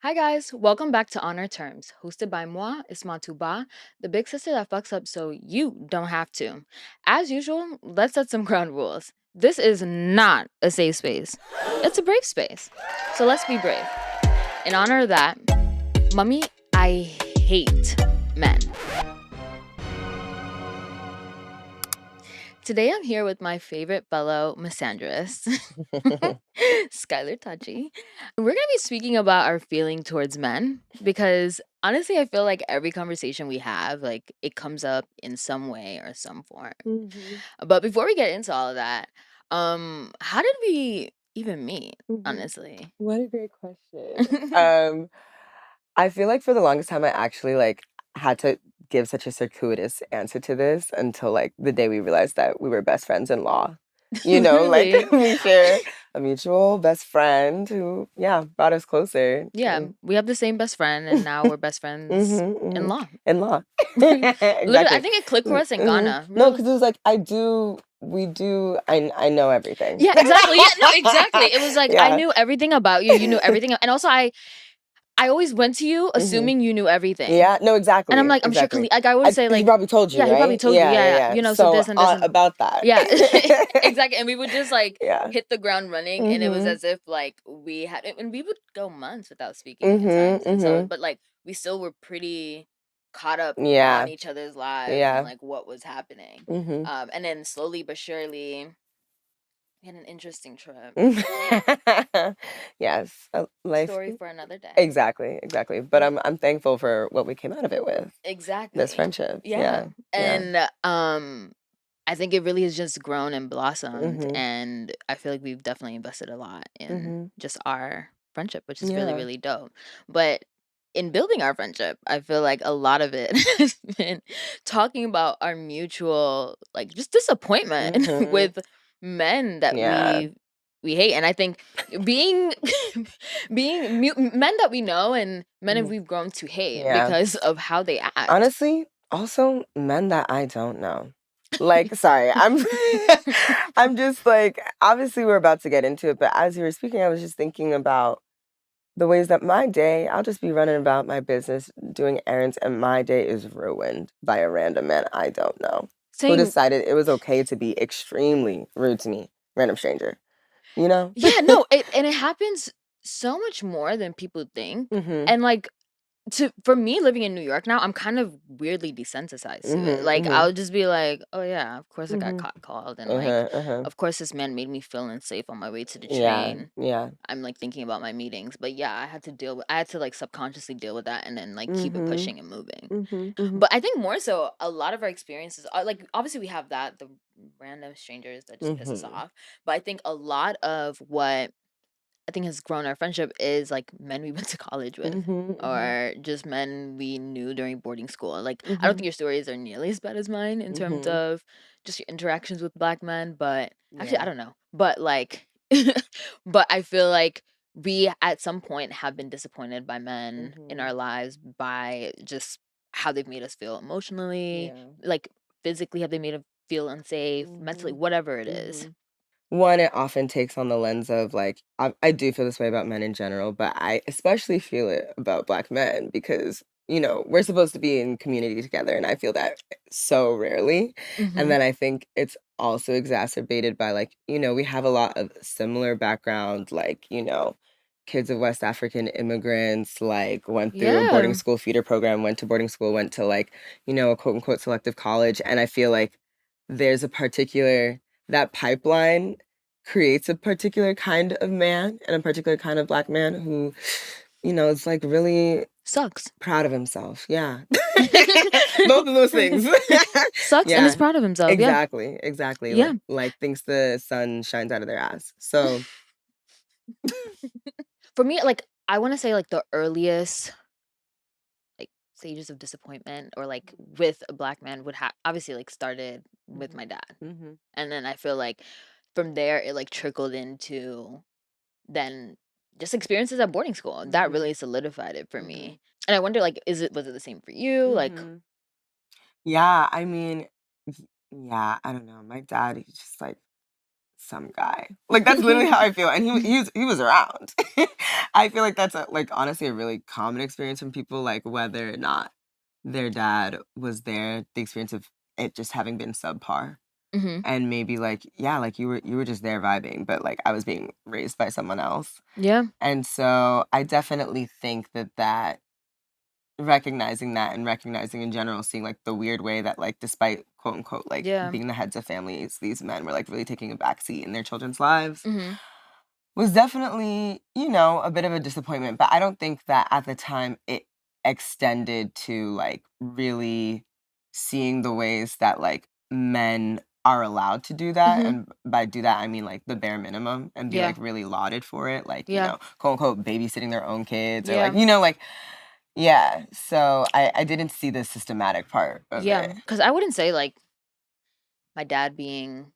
Hi guys, welcome back to On Our Terms, hosted by moi, Ismatou, the big sister that fucks up so you don't have to. As usual, let's set some ground rules. This is not a safe space. It's a brave space. So let's be brave. In honor of that, Mummy, I hate men. Today I'm here with my favorite fellow misandrist, Skylar-Bree Takyi. We're going to be speaking about our feeling towards men because honestly, I feel like every conversation we have, like it comes up in some way or some form. But before we get into all of that, how did we even meet, honestly? What a great question. I feel like for the longest time, I actually had to give such a circuitous answer to this until the day we realized that we were best friends-in-law. Really? We share a mutual best friend who, brought us closer. Yeah, we have the same best friend and now we're best friends in law. In law. Literally, I Exactly. think it clicked for us in Ghana. No, because it was like I know everything. Yeah, exactly. Yeah, no, exactly. It was like I Yeah. knew everything about you. You knew everything, and also I always went to you assuming you knew everything. Yeah, no, exactly. And I'm like, I'm sure, Exactly. like I would say, He like, probably told you, yeah, he probably right? told you, yeah. You know, so So this and this and about that. yeah, exactly. And we would just like Yeah. hit the ground running, and it was as if like we had, and we would go months without speaking at times, and so, but like we still were pretty caught up Yeah. on each other's lives Yeah. and like what was happening. And then slowly but surely, we had an interesting trip. Yes. Life. Story for another day. Exactly. But I'm thankful for what we came out of it with. Exactly. This friendship. Yeah. Yeah. And I think it really has just grown and blossomed, and I feel like we've definitely invested a lot in just our friendship, which is really, Yeah. really dope. But in building our friendship, I feel like a lot of it has been talking about our mutual, like, just disappointment with men that Yeah. we hate. And I think being men that we know and men that we've grown to hate Yeah. because of how they act. Honestly, also men that I don't know. Like, sorry, I'm just like, obviously we're about to get into it, but as you were speaking, I was just thinking about the ways that my day, I'll just be running about my business, doing errands, and my day is ruined by a random man I don't know. Who Same. decided it was okay to be extremely rude to me, random stranger. You know? Yeah, no, and it happens so much more than people think. And like for me living in New York now, I'm kind of weirdly desensitized to it. Like I'll just be like, oh yeah, of course I got called, and like of course this man made me feel unsafe on my way to the train. Yeah. I'm like thinking about my meetings, but yeah, I had to like subconsciously deal with that and then like keep it pushing and moving. But I think more so a lot of our experiences are like, obviously we have the random strangers that just piss us off, but I think a lot of what I think has grown our friendship is like men we went to college with, or just men we knew during boarding school. Like I don't think your stories are nearly as bad as mine in terms of just your interactions with black men, but actually I don't know. But like but I feel like we at some point have been disappointed by men in our lives by just how they've made us feel emotionally, like physically, have they made us feel unsafe, mentally, whatever it is. One, it often takes on the lens of like, I do feel this way about men in general, but I especially feel it about black men because, we're supposed to be in community together, and I feel that so rarely. And then I think it's also exacerbated by like, we have a lot of similar background, like, kids of West African immigrants, like went through a boarding school feeder program, went to boarding school, went to like, a quote unquote selective college. And I feel like there's a particular that pipeline creates a particular kind of man and a particular kind of black man who, is like really Sucks. proud of himself. Yeah. Both of those things. Sucks and is proud of himself. Exactly. Yeah. Like thinks the sun shines out of their ass. So for me, like I want to say like the earliest like stages of disappointment or like with a black man would have obviously like started with my dad. And then I feel like from there it like trickled into then just experiences at boarding school. That really solidified it for me. And I wonder like was it the same for you? Like yeah, I mean, I don't know. My dad, he's just like some guy. Like, that's literally how I feel. And he was around. I feel like that's, honestly a really common experience from people, like, whether or not their dad was there, the experience of it just having been subpar. Mm-hmm. And maybe, like, yeah, like, you were just there vibing, but, like, I was being raised by someone else. Yeah. And so I definitely think that recognizing that and recognizing in general, seeing, like, the weird way that, like, despite, quote, unquote, like, Yeah. being the heads of families, these men were, like, really taking a backseat in their children's lives Mm-hmm. was definitely, a bit of a disappointment. But I don't think that at the time it extended to, like, really seeing the ways that, like, men are allowed to do that. Mm-hmm. And by do that, I mean, like, the bare minimum and be, Yeah. like, really lauded for it. Like, Yeah. quote, unquote, babysitting their own kids or, like, Yeah. like, yeah. So I didn't see the systematic part of Yeah. it. Because I wouldn't say like my dad being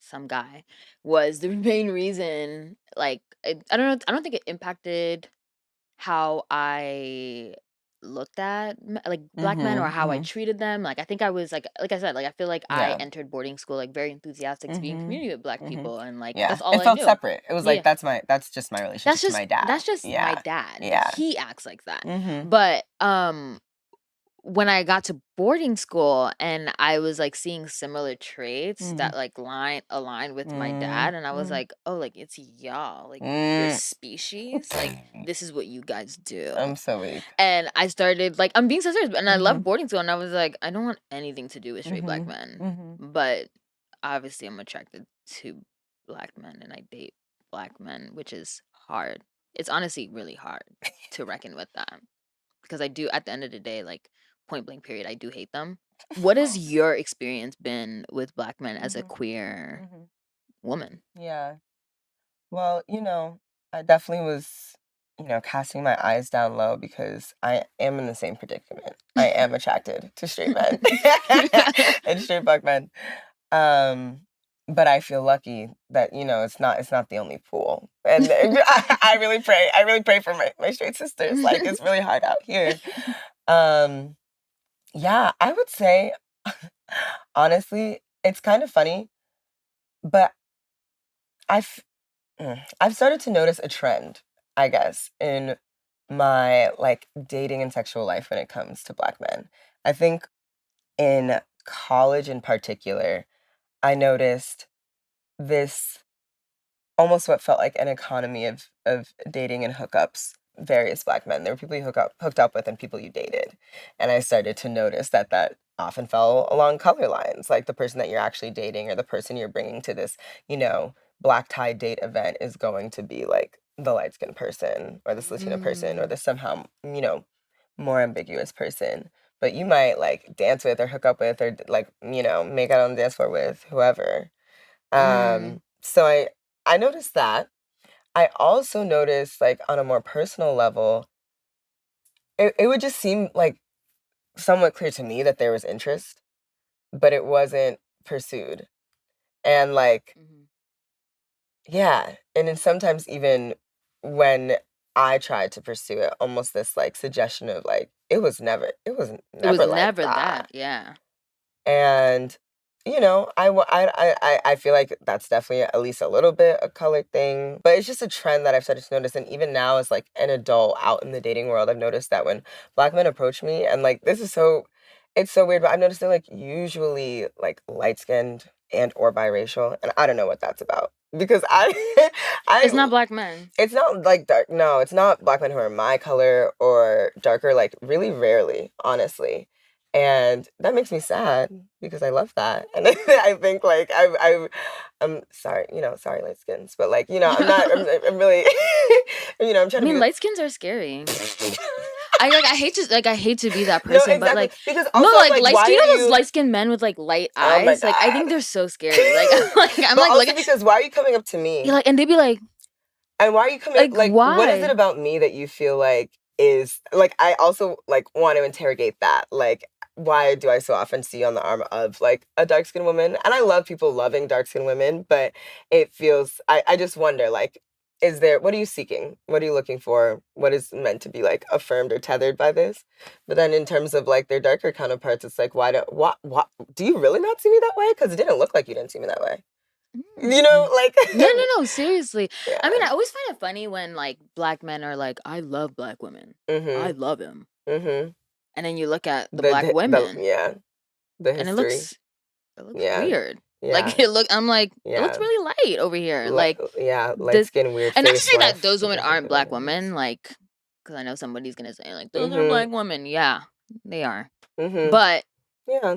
some guy was the main reason. Like I don't know. I don't think it impacted how I looked at like black men or Mhm, how I mhm. treated them. Like I think I was like I said, like I feel like I Yeah. entered boarding school like very enthusiastic to be in Mhm, community with black mhm. people, and like Yeah. that's all It I felt knew. separate. It was like, Yeah. that's just my relationship to my dad. That's just my Yeah. dad. Yeah. He acts like that. Mhm. But when I got to boarding school and I was like seeing similar traits Mhm. that like aligned with my Mm, dad, and I was mm, like, oh, like it's y'all, like your mm. species, like this is what you guys do. I'm so weak. And I started like I'm being so serious, and I love Mhm. boarding school, and I was like, I don't want anything to do with straight black Mhm. men, Mhm. but obviously I'm attracted to black men, and I date black men, which is hard. It's honestly really hard to reckon with that because I do at the end of the day, like point blank period, I do hate them. What has your experience been with black men as a Mhm. queer Mhm. woman? Yeah. Well, I definitely was, casting my eyes down low because I am in the same predicament. I am attracted to straight men and straight black men. Um, but I feel lucky that, it's not the only pool. And I really pray for my straight sisters. Like, it's really hard out here. Um, yeah, I would say, honestly, it's kind of funny, but I've I've started to notice a trend, I guess, in my, like, dating and sexual life when it comes to black men. I think in college in particular, I noticed this almost what felt like an economy of dating and hookups, various black men. There were people you hooked up with and people you dated. And I started to notice that often fell along color lines, like the person that you're actually dating or the person you're bringing to this, black tie date event is going to be like the light skinned person or this Latina person or Mm, this somehow, more ambiguous person. But you might like dance with or hook up with or like, make out on the dance floor with whoever. mm, So I noticed that. I also noticed, like, on a more personal level, it would just seem, like, somewhat clear to me that there was interest, but it wasn't pursued. And, like, mhm. yeah, and then sometimes even when I tried to pursue it, almost this, like, suggestion of, like, it was It was never like never that, that. yeah. And, I feel like that's definitely at least a little bit a colored thing, but it's just a trend that I've started to notice. And even now, as like an adult out in the dating world, I've noticed that when black men approach me, and like it's so weird, but I've noticed they're like usually like light skinned and or biracial, and I don't know what that's about because I It's not black men. it's not like dark. No, it's not black men who are my color or darker, like really rarely, honestly. And that makes me sad because I love that. And I think like I'm sorry, sorry light skins, but like, I'm not I'm really I'm I trying to mean, be light skins are scary. I hate to be that No, person, but exactly. like Because no, also I'm like like, light why you are know those you light skinned men with like light oh my eyes? Like I think God. they're so scary. Like I'm But like look also at because why are you coming up to me? and they'd be And why are you coming up like like, what is it why? about me that you feel like is like, I also, like, want to interrogate that, like, why do I so often see on the arm of, like, a dark-skinned woman? And I love people loving dark-skinned women, but it feels I just wonder, like, is there what are you seeking? What are you looking for? What is meant to be, like, affirmed or tethered by this? But then in terms of, like, their darker counterparts, it's like, why do you really not see me that way? Because it didn't look like you didn't see me that way. You know, Mm. like No, no, no, seriously. I mean, yeah. I always find it funny when, like, black men are like, "I love black women. I Mhm. love him." Mhm. And then you look at the black The women, yeah, the and history. it looks Yeah. weird. Like, Yeah. I'm like, "It looks Yeah. really light over here." Li Like, yeah, light this skin, weird and not to face, say that rough those women compared to aren't the other black ones. women, like, because I know somebody's gonna say, like, "Those are Mhm. black women." Yeah, they are. Mhm. But Yeah.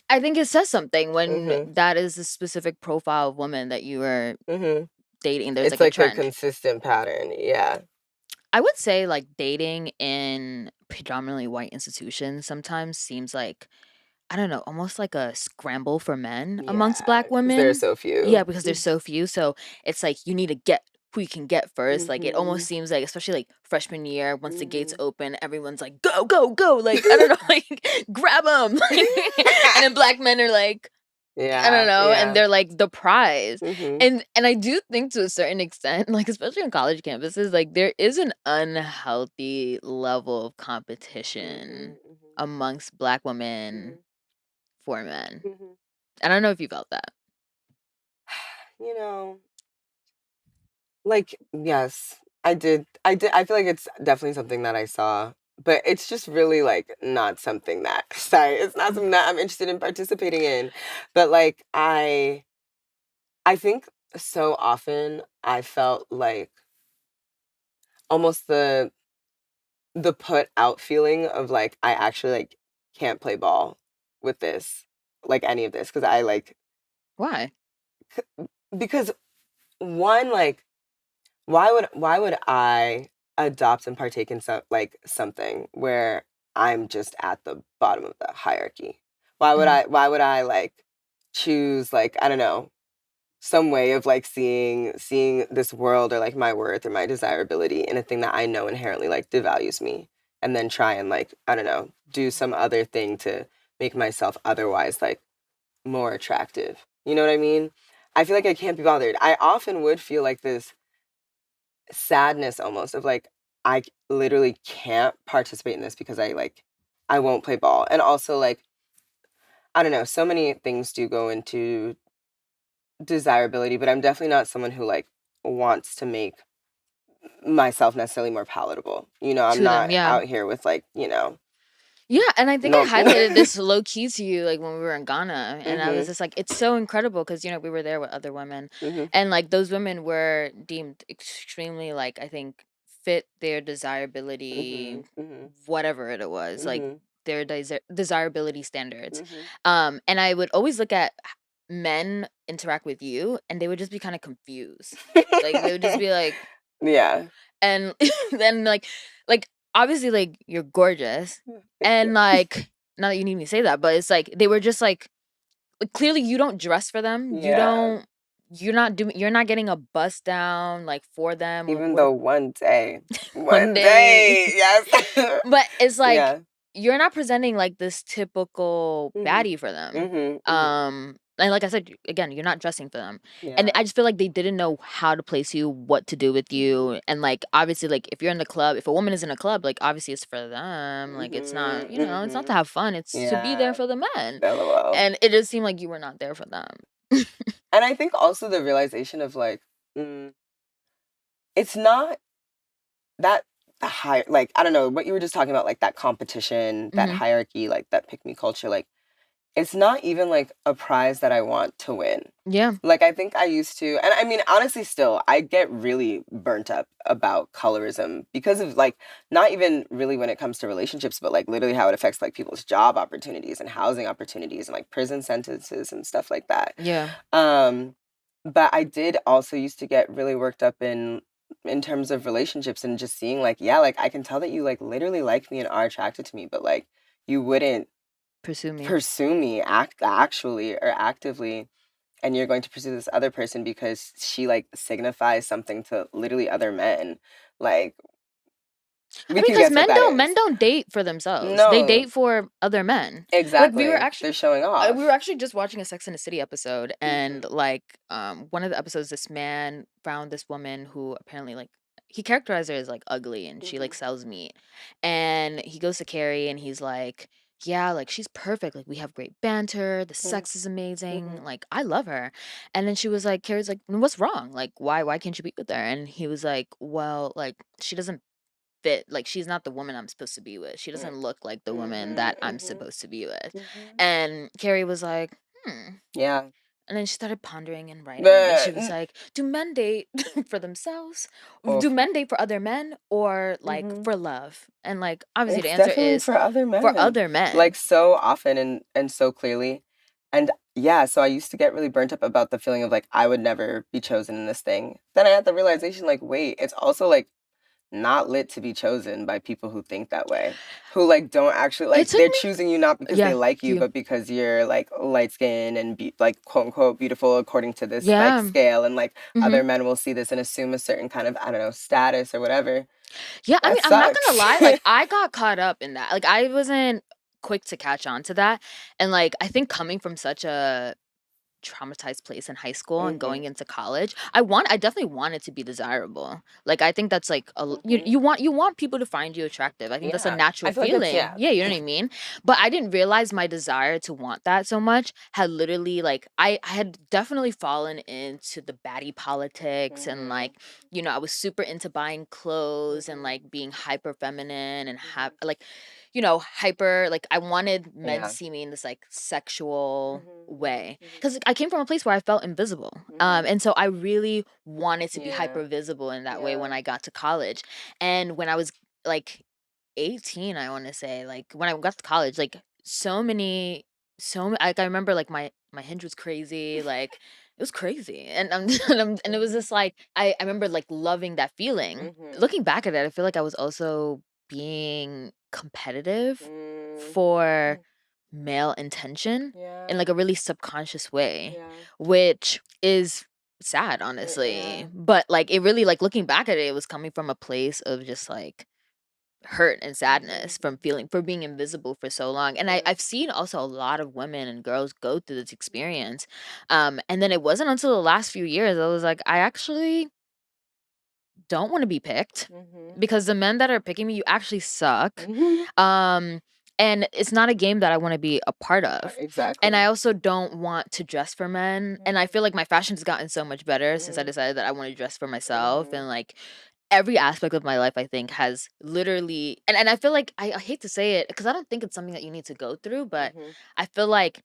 I think it says something when Mhm. that is a specific profile of woman that you are Mhm. dating, there's, It's like, a like a trend. consistent pattern. Yeah. I would say, like, dating in predominantly white institutions sometimes seems like, I don't know, almost like a scramble for men amongst Yeah, black 'cause there are women. so Yeah, few. because there's so few, so it's like you need to get who you can get first. Like, it almost Mhm. seems like, especially, like, freshman year, once the gates Mhm. open, everyone's like, "Go, go, go!" Like, I don't know, like, "Grab 'em!" And then black men are like, I don't Yeah, know, and yeah. they're, like, the prize. Mhm. And I do think to a certain extent, like, especially on college campuses, like, there is an unhealthy level of Mhm, competition mhm, amongst black women mhm, for men. mhm. I don't know if you felt that. You know, like, yes, I feel like it's definitely something that I saw, but it's just really, like, not something that sorry, it's not Mm. something that I'm interested in participating in. But, like, I think so often I felt like almost the put out feeling of, like, I actually, like, can't play ball with this, like, any of this, because I, like Why? because one, like, why would I adopt and partake in something where I'm just at the bottom of the hierarchy? Mhm. Why would I, like, choose, like, I don't know, some way of, like, seeing this world or, like, my worth or my desirability in a thing that I know inherently, like, devalues me, and then try and, like, I don't know, do some other thing to make myself otherwise, like, more attractive. You know what I mean? I feel like I can't be bothered. I often would feel like this sadness almost of, like, literally can't participate in this because I won't play ball, and also, like, I don't know, so many things do go into desirability, but I'm definitely not someone who, like, wants to make myself necessarily more palatable. You know, I'm To them, not yeah. out here with, like, Yeah, and I think I no. highlighted this low key to you, like, when we were in Ghana, and I was Mhm. just like, it's so incredible because we were there with other women, Mhm. and, like, those women were deemed extremely, like, I think, fit their desirability, Mhm. Mhm. whatever it was, like, Mhm. their desirability standards. Mhm. And I would always look at men interact with you, and they would just be kinda confused. Like, they would just be like, Yeah. and then, like, obviously, like, you're gorgeous, Thank you. and, like, not that you need me to say that, but it's like, they were just like, clearly you don't dress for them, Yeah. you're not getting a bust down, like, for them, like, Even what though one one day. day, yes. But it's like, Yeah. you're not presenting, like, this typical Mhm. baddie for them. Mhm. Mhm. And like I said, again, you're not dressing for them. And Yeah. I just feel like they didn't know how to place you, what to do with Mhm. you, and, like, obviously, like, if you're in the club, if a woman is in a club, like, obviously it's for them, like, it's not, Mhm. it's not to Mhm. have fun, it's to be there Yeah. for the men. LOL. And it just seemed like you were not there for them. And I think also the realization of, like, it's not that high, like, I don't know, what you were just talking about, like, that competition, that Mhm. hierarchy, like, that pick me culture, like, it's not even, like, a prize that I want to win. Yeah. Like, I think I used to, and I mean, honestly, still, I get really burnt up about colorism because of, like, not even really when it comes to relationships, but, like, literally how it affects, like, people's job opportunities and housing opportunities and, like, prison sentences and stuff like that. Yeah. Um, but I did also used to get really worked up in terms of relationships and just seeing, like, yeah, like, I can tell that you, like, literally like me and are attracted to me, but, like, you wouldn't Pursue me. pursue me actually or actively, and you're going to pursue this other person because she, like, signifies something to literally other men. Like, I we mean, can because guess what that men is. don't date for themselves. They No, date for other men. Like, exactly. They're showing we were off. actually just watching a Sex and the City episode, and, Mhm. like, one of the episodes, this man found this woman who apparently, like, he characterized her as, like, ugly, and she, like, Mhm. sells meat. And he goes to Carrie, and he's like, yeah, like she's perfect. Like we have great banter, the Mhm, sex is amazing. mhm, Like I love her. And then she was like, Carrie's like, what's wrong? Like why can't you be with her? And he was like, well, like she doesn't fit, like she's not the woman I'm supposed to be with. She mm, doesn't look like the woman mhm, that I'm mhm, supposed to be with. mhm. And Carrie was like, hmm. Yeah. And then she started pondering and writing, and The she was like, "Do men date for themselves? Do oof. men date for other men, or like Mhm. for love?" And like, obviously, the It's answer definitely is for other for men, other men. like, so often and so clearly, and yeah, so I used to get really burnt up about the feeling of, like, I would never be chosen in this thing. Then I had the realization, like, wait, it's also, like, not lit to be chosen by people who think that way, who, like, don't actually It like, took they're me, choosing you not because they yeah, like you, you, but because you're, like, light skinned and like, quote, unquote, "beautiful" according to this, like, yeah, scale, and, like, hmm other men will see this and assume a certain kind of, I don't know, status or whatever. yeah. I That mean, I'm not gonna sucks. lie, like I got caught up in that. Like I wasn't quick to catch on to that, and like I think coming from such a traumatized place in high school and going Mhm, into college, I definitely wanted to be desirable. Like I think that's like mhm. you want people to find you attractive. I think that's a Yeah, natural I feel like it's feeling. yeah. Yeah, you know what I mean? But I didn't realize my desire to want that so much had literally like I had definitely fallen into the baddie politics and Mhm, like, I was super into buying clothes and mhm, like being hyper feminine and have mhm. like hyper, like I wanted men to Yeah. see me in this like sexual Mhm, mhm, way mhm, because I came from a place where I felt invisible. mhm. And so I really wanted to be Yeah, hyper visible in that way when yeah. I got to college. And when I was like 18, I want to say, like when I got to college, like like I remember like my hinge was crazy, like it was crazy. And and it was Mhm, just like I remember like loving that feeling. mhm, Looking back at it, I feel like I was also being competitive mm, for mm. male intention in Yeah, like a really subconscious way, yeah, which is sad, yeah. honestly. But like it really, like looking back at it, it was coming from a place of just like hurt and Mhm, sadness from mhm. feeling for being invisible for so long. And Yeah. I've seen also a lot of women and girls go through this experience. And then it wasn't until the last few years I was like, I actually don't want to be picked Mhm, because the men that are picking me, you actually suck. mhm. Um, and it's not a game that I want to be a part of. And I Exactly. also don't want to dress for men. And I Mhm, feel like my fashion's gotten so much better since I mhm, decided that I want to dress for myself. mhm, And like every aspect of my life, I think, has literally, and I feel like I hate to say it because I don't think it's something that you need to go through, but mhm, I feel like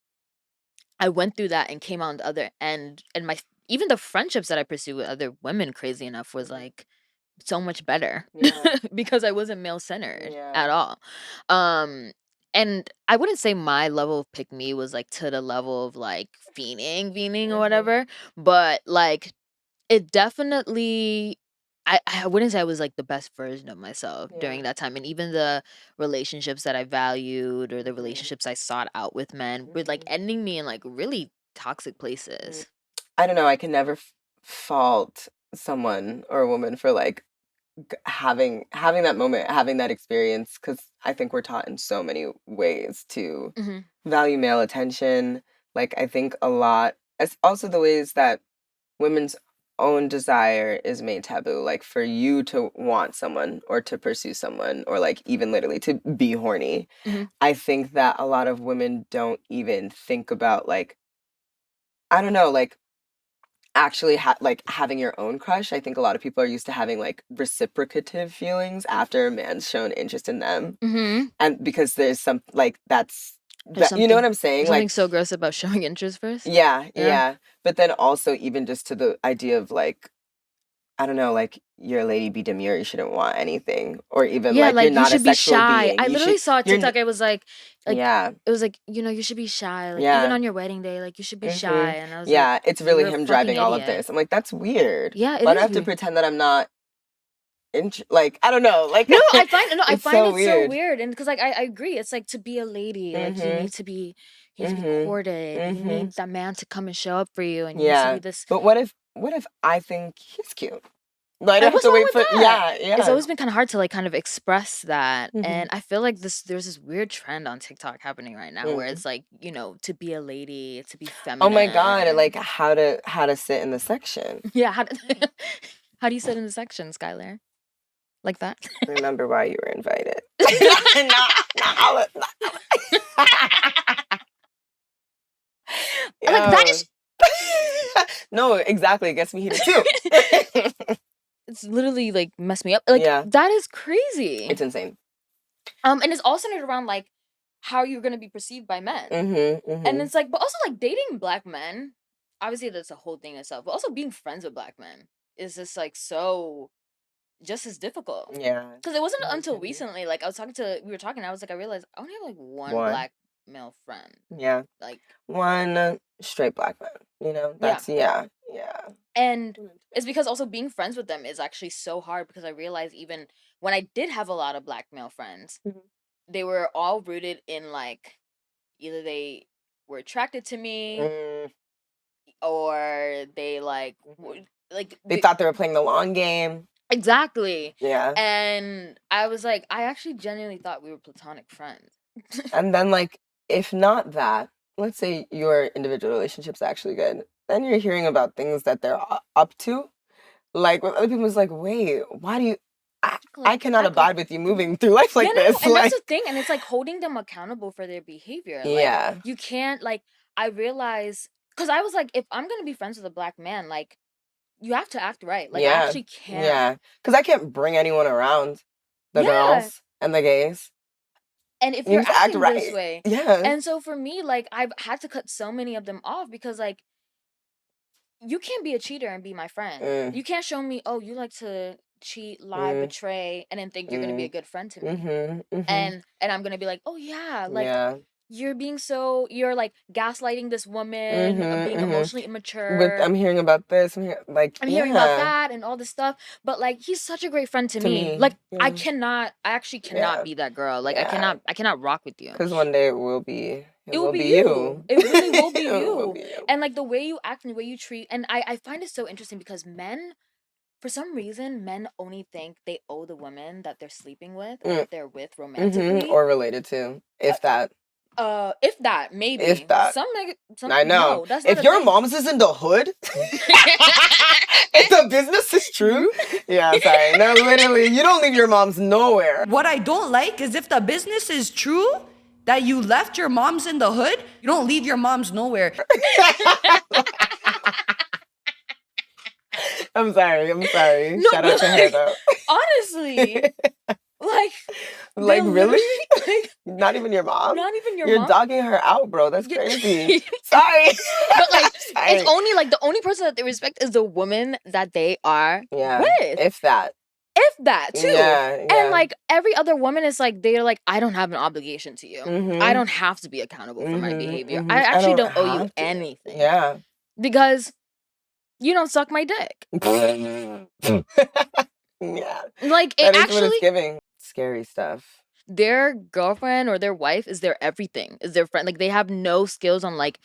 I went through that and came out on the other end. And even the friendships that I pursued with other women, crazy enough, was mhm. like so much better Yeah, because I wasn't male centered yeah. at all. Um, and I wouldn't say my level of pick me was like to the level of like fiending or Mhm, whatever, but like it definitely. I wouldn't say I was like the best version of myself yeah. during that time. And even the relationships that I valued or the Mhm, relationships I sought out with men were like mhm, ending me in like really toxic mm. places. I don't know, I can never fault someone or a woman for, like, having that moment, having that experience, because I think we're taught in so many ways to Hmm. value male attention. Like, I think a lot it's also the ways that women's own desire is made taboo, like, for you to want someone or to pursue someone or, like, even literally to be horny. Hmm. I think that a lot of women don't even think about, like I don't know, like, actually like, having your own crush. I think a lot of people are used to having, like, reciprocative feelings after a man's shown interest in them, Hmm. and because there's some like, that's There's that you know what something I'm saying? there's something Like so gross about showing interest first. yeah, Yeah. yeah, but then also even just to the idea of, like, I don't know, like, "You're a lady, be demure, you shouldn't want anything," or even, Yeah, like, "You're like, "You not a should be sexual shy." being, I you literally should saw a you're n" TikTok, it was Yeah, it was like, "You should be shy, like, even yeah, on your wedding day, like, you should be shy," mhm, and I was like, yeah, it's really "You're a him fucking driving all of idiot." this. I'm like, "That's weird. Yeah, it Why do I is have to weird. pretend that I'm not like, I don't know, like, No, I it's find so it so weird. weird, and because like, I agree, it's like, to be a lady, like, Mhm, you need to be mhm, courted, you mhm, need that man to come and show up for you, and you need to be yeah, this. but what if I think he's cute? No, I don't And have what's to wrong wait with for that? yeah, It's yeah, always been kinda hard to, like, kind of express that, and mhm, I feel like there's this weird trend on TikTok happening right now where mm. it's like, to be a lady, to be Oh my god, like, feminine. how to sit in the section. Yeah, how do how do you sit in the section, Skylar? like that. Remember why you were invited. Not all of, Like that Yo. is No, exactly. It gets me heated too. it's literally like messed me up. Like Yeah, that is crazy. it's insane. And it's all centered around like how you're gonna be perceived by men. And it's like, but also like dating black men, obviously that's a whole thing itself, but also being friends with black men is just like so just as difficult. Yeah. Because it wasn't It until can be. recently, like we were talking, I was like, I realized I only have like one One. black male friend. Yeah. Like, One straight black man. You know, yeah. that's, yeah. And it's because also being friends with them is actually so hard because I realized even when I did have a lot of black male friends, Mhm. they were all rooted in like either they were attracted to me Mm, or they like mhm. like They thought they were playing the long game. exactly. Yeah. And I was like, I actually genuinely thought we were platonic friends. And then, like, if not that, let's say your individual relationship's actually good, then you're hearing about things that they're up to. Like, with other people, it's like, wait, why do you. I Like cannot act like abide with you moving through life yeah, like no, no, this. and that's Like, the thing, and it's like holding them accountable for their behavior. Like yeah. you can't like I realize because I was like, if I'm gonna be friends with a black man, like you have to act right. Like I Yeah. actually can't. Yeah. Because I can't bring anyone around the Yeah. girls and the gays. And if You you're just act acting this right. way, Yeah. and so for me, like I've had to cut so many of them off because like you can't be a cheater and be my friend. Mm, You can't show me, oh, you like to cheat, lie, mm, betray, and then think you're gonna be a mm, good friend to me. mm-hmm, mm-hmm. And I'm gonna be like, oh yeah, like Yeah. you're like gaslighting this woman, Mm-hmm, being emotionally mm-hmm. immature. I'm hearing about this. Like, I'm hearing about yeah. that and all this stuff, but like he's such a great friend to To me. me. Like Yeah. I actually cannot Yeah. be that girl. Like Yeah. I cannot rock with you. Because one day it It will will be be you. you. It really will be It will you. be you. And like the way you act and the way you treat, and I find it so interesting because men, for some reason, men only think they owe the women that they're sleeping with or Mm, that they're with mm-hmm. romantically. Or related to, if that. If that If maybe that. some I know. no, that's not If a your thing. mom's is in the hood, if the business is true, yeah, sorry. No, literally, you don't leave your mom's nowhere. What I don't like is if the business is true that you left your moms in the hood, you don't leave your moms nowhere. I'm sorry. I'm sorry. No, Shout out but to her like though. honestly, like they Like, really? literally like Not even your mom? not even your You're mom. dogging her out, bro. That's Yeah. crazy. Sorry. But like it's Sorry. only like the only person that they respect is the woman that they are Yeah. with. If that. If that too. Yeah. And Yeah. like every other woman is like they're like, I don't have an obligation to you. I Mm-hmm. don't have to be accountable for my Mm-hmm. behavior. Mm-hmm. I I actually don't don't owe you have to. anything. Yeah. Because you don't suck my dick. Yeah. Like it That is what it's actually giving. Scary stuff. their girlfriend or their wife is their everything, is their friend. Like they have no skills on like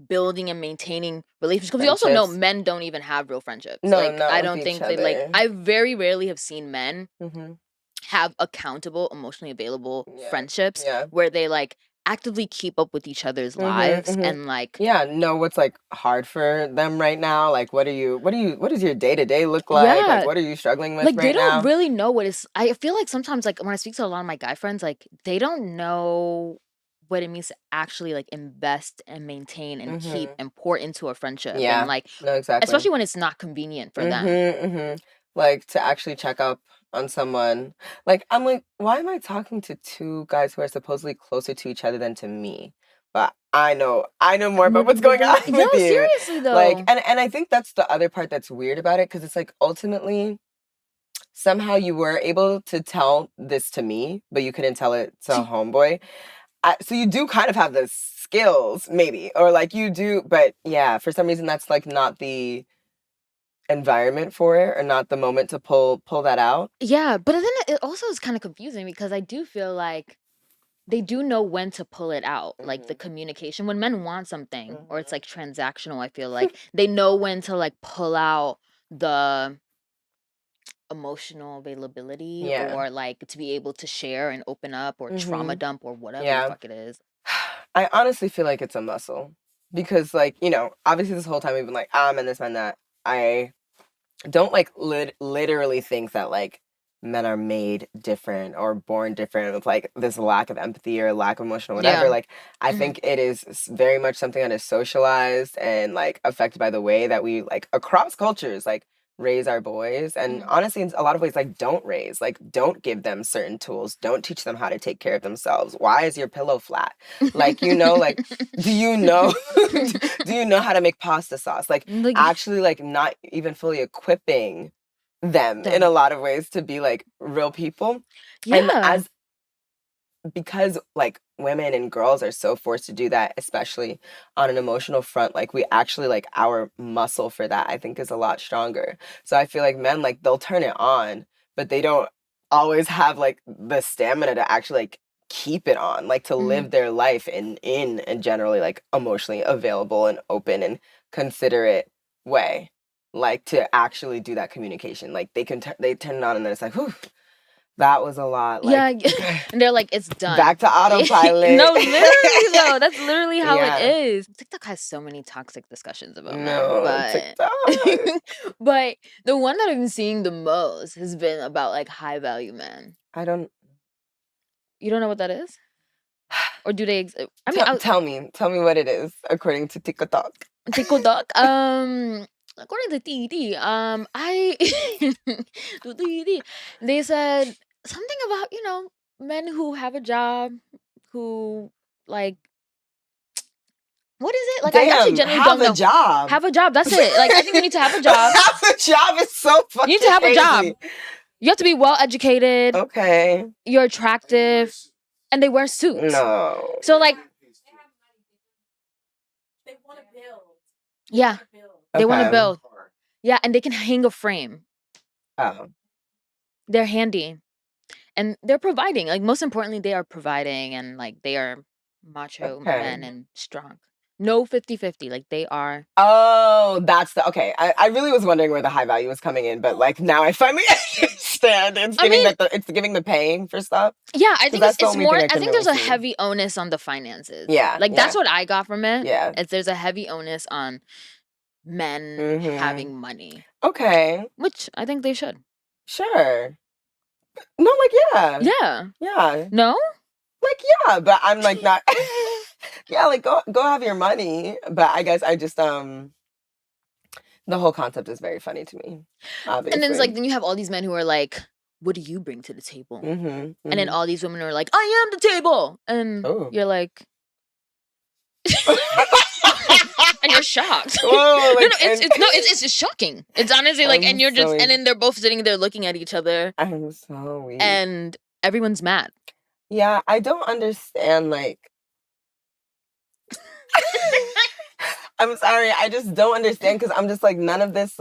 building and maintaining relationships. Because we also know Friendships. men don't even have real friendships. No, Like not I with don't each think they like. other. I very rarely have seen men Mm-hmm. have accountable, emotionally available Yeah. friendships Yeah. where they like actively keep up with each other's Mm-hmm. lives Mm-hmm. and like Yeah, know what's like hard for them right now. Like, what does your day to day look like? Like, yeah, what are you struggling with like they right don't now? really know what is. I feel like sometimes like when I speak to a lot of my guy friends, like they don't know what it means to actually like invest and maintain and keep Mm-hmm. and pour into a friendship and Yeah, like no, exactly. especially when it's not convenient for them. Mm-hmm. Mm-hmm. Like to actually check up on someone. Like, I'm like, why am I talking to two guys who are supposedly closer to each other than to me? But I know more about what's With going you, on yeah, with you. seriously Like, though. and I think that's the other part that's weird about it, because it's like ultimately somehow you were able to tell this to me, but you couldn't tell it to a homeboy. So you do kind of have the skills, maybe, or like you do, but yeah, for some reason that's like not the environment for it, or not the moment to pull that out. Yeah, but then it also is kind of confusing because I do feel like they do know when to pull it out, like the Hmm. communication. When men want something or it's Hmm. like transactional, I feel like they know when to like pull out the emotional availability Yeah. or like to be able to share and open up or trauma Hmm. dump or whatever the Yeah. fuck it is. I honestly feel like it's a muscle, because like, obviously this whole time we've been like, and this and that. I don't like literally think that like men are made different or born different with like this lack of empathy or lack of emotional whatever. Yeah. Like I think it is very much something that is socialized and like affected by the way that we like across cultures like raise our boys, and honestly in a lot of ways like don't give them certain tools, don't teach them how to take care of themselves. Why is your pillow flat? Like, you know, like do you know do you know how to make pasta sauce? Like Like, actually like not even fully equipping them in a them. lot of ways to be like real people. And Yeah. as because like women and girls are so forced to do that, especially on an emotional front, like we actually like our muscle for that I think is a lot stronger. So I feel like men like they'll turn it on, but they don't always have like the stamina to actually like keep it on, like to live their life in and generally like emotionally available and open and considerate way, like to actually do that communication. Like they turn it on and then it's like, whew, that was a lot. Yeah, Like, and they're like, it's done. back to autopilot. No, literally though. That's literally how it Yeah. is. TikTok has so many toxic discussions about men, No, but TikTok. but the one that I've been seeing the most has been about like high value men. I don't. You don't know what that is? Or do they I mean, Tell me what it is according to TikTok. TikTok. According to TD, I to TD, they said something about, you know, men who have a job, who like what is it? Like I actually Damn, genuinely have don't a know. job. Have a job. That's it. Like I think you need to have a job. Have a job is so You need fucking to have a job. crazy. You have to be well educated. Okay. You're attractive, and they wear suits. No. So like, yeah, they want to Okay. build. Yeah, and they can hang a frame. Oh. They're handy. And they're providing. Like most importantly, they are providing, and like they are macho men Okay. and strong. No 50-50. Like they are. Oh, that's the okay. I really was wondering where the high value was coming in, but like now I finally understand. It's I giving mean, it's giving the paying for stuff. yeah, I 'Cause think that's the it's only more. thing I I can think there's really a see. heavy onus on the finances. Yeah, Like that's yeah, what I got from it. yeah. Is there's a heavy onus on men Mm-hmm. having money, Okay, which I think they should. sure. No, like yeah, Yeah. yeah, No. like yeah. But I'm like not. Yeah, like go have your money. But I guess I just the whole concept is very funny to me. And then it's like Obviously. then you have all these men who are like, "What do you bring to the table?" Mm-hmm. And then Mm-hmm. all these women are like, "I am the table," and Oh. you're like, and you're shocked. Whoa, like It's just shocking. It's honestly like, I'm and you're just, and so then they're both sitting there looking at each other, I'm so weak. and everyone's mad. Yeah, I don't understand like I'm sorry, I just don't understand because I'm just like none of this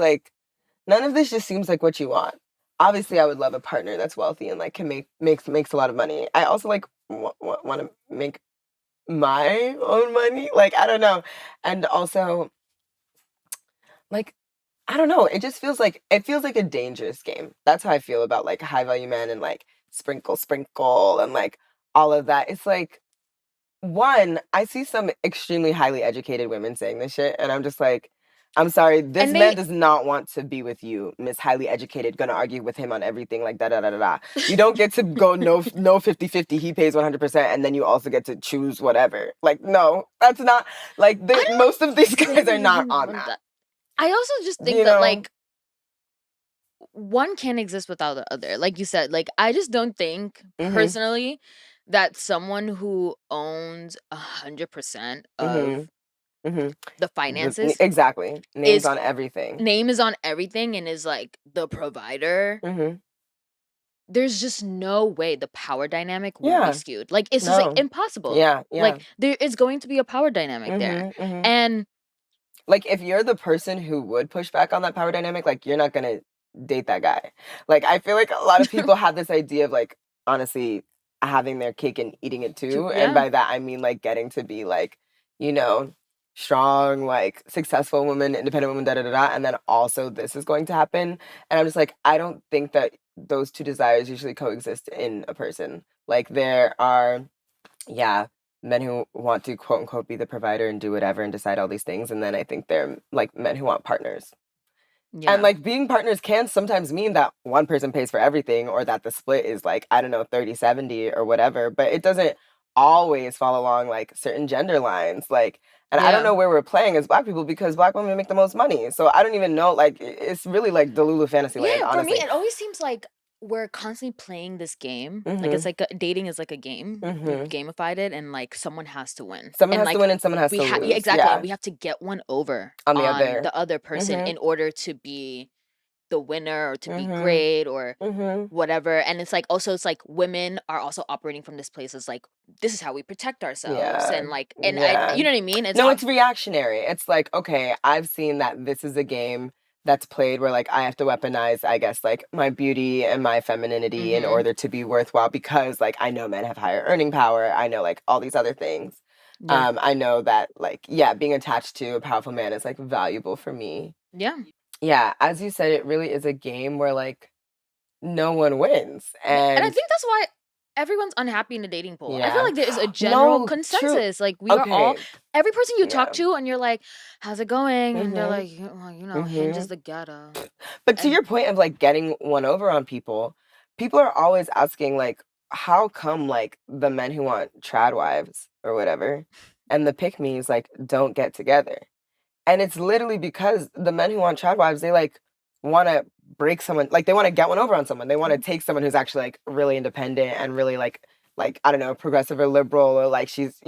just seems like what you want. Obviously, I would love a partner that's wealthy and like can makes a lot of money. I also like want to make my own money. Like I don't know, and also like I don't know. It feels like a dangerous game. That's how I feel about like high value men and like sprinkle and like all of that. It's like one, I see some extremely highly educated women saying this shit, and I'm just like, I'm sorry, this And man they does not want to be with you, Miss Highly Educated, gonna argue with him on everything, like da da da da da. You don't get to go no 50-50, he pays 100%, and then you also get to choose whatever. Like, no, that's not like I most of these don't guys are not really on want that. that. I also just think You that know? like one can't exist without the other. Like you said, like I just don't think Mm-hmm. personally that someone who owns 100% Mm-hmm. of Mm-hmm. the finances Exactly. Names is on everything. name is on everything and is like the provider. Mm-hmm. There's just no way the power dynamic won't be Yeah. skewed. Like it's just like No. impossible. Yeah. Yeah. Like there is going to be a power dynamic there. Mm-hmm. Mm-hmm. And Like if you're the person who would push back on that power dynamic, like you're not gonna date that guy. Like I feel like a lot of people have this idea of like honestly having their cake and eating it too. And yeah. by that I mean like getting to be like, you know, strong, like successful woman, independent woman, da da da da. And then also this is going to happen. And I'm just like, I don't think that those two desires usually coexist in a person. Like there are yeah, men who want to quote unquote be the provider and do whatever and decide all these things, and then I think they're like men who want partners. And Yeah. like being partners can sometimes mean that one person pays for everything or that the split is like, I don't know, 30-70 or whatever, but it doesn't always fall along like certain gender lines. Like, and I don't Yeah. know where we're playing as black people because black women make the most money. So I don't even know, like, it's really like Delulu Fantasyland, Yeah, for me, honestly. it always seems like we're constantly playing this game. Like it's Mm-hmm. like dating is like a game. We've Mm-hmm. gamified it, and like someone has to win, Someone and has to like win and someone has we to have yeah lose. exactly, and Yeah. we have to get one over On the on other. the other person Mm-hmm. in order to be the winner or to be Mm-hmm. great or Mm-hmm. whatever. And it's like also it's like women are also operating from this place as like this is how we protect ourselves Yeah. and like and I Yeah. you know what I mean? It's No, it's reactionary. It's like, okay, I've seen that this is a game that's played where like I have to weaponize, I guess, like my beauty and my femininity in mm-hmm. order to be worthwhile because like I know men have higher earning power. I know like all these other things. Yeah. I know that like, yeah, being attached to a powerful man is like valuable for me. Yeah. Yeah, as you said, it really is a game where like no one wins. Yeah, and I And think that's why everyone's unhappy in the dating pool. I feel yeah. like there is a general No, true. consensus. Like we are all Okay. every person you talk Yeah. to and you're like, "How's it going?" And they're Mm-hmm. like, Well, Hinge Mm-hmm. is the ghetto." But to And your point of like getting one over on people, people are always asking like, how come like the men who want trad wives or whatever and the pick me's like don't get together? And it's literally because the men who want trad wives, they like want to break someone, like they want to get one over on someone. They want to take someone who's actually like really independent and really like I don't know, progressive or liberal or like she's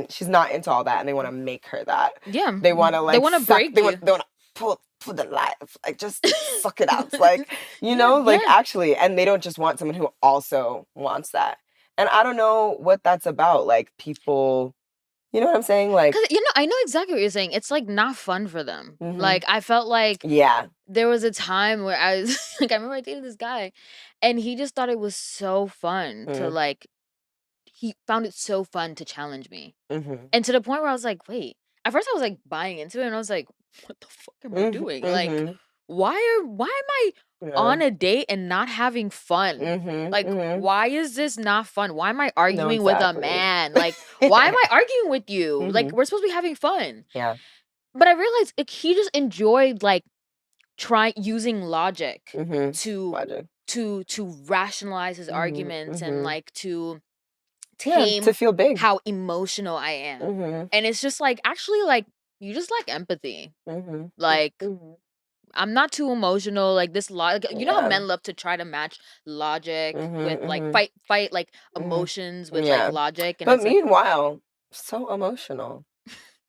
she's not into all that and they want to make her that. yeah, They want to they like want to suck. break you. They want to pull the life, like just suck it out. Like Yeah, like yeah. actually, and they don't just want someone who also wants that. And I don't know what that's about. Like people, you know what I'm saying? Like, Cuz I know exactly what you're saying. It's like not fun for them. hmm Like I felt like yeah. there was a time where I was like I remember I dated this guy and he just thought it was so fun to Mm, like he found it so fun to challenge me. mhm, And to the point where I was like, "Wait." At first I was, like, buying into it, and I was like, "What the fuck am I doing? Like, mhm. why am I Yeah. on a date and not having fun? Mhm, Like, mhm. why is this not fun? Why am I No, arguing with a exactly. man? Like, why am I arguing with you? Like, Mhm. we're supposed to be having fun." Yeah. But I realized, like, he just enjoyed, like, using logic Mhm. to Logic. rationalize his Mhm, arguments and, mhm. like, to Yeah, tame to feel big. how emotional I am. Mhm, And it's just like, actually, like, you just lack empathy. mhm, Like, mhm. I'm not too emotional. Like this you know how Yeah. men love to try to match logic with Mhm, like mhm, fight like mhm. emotions with like Yeah. logic, and But it's like meanwhile, so emotional.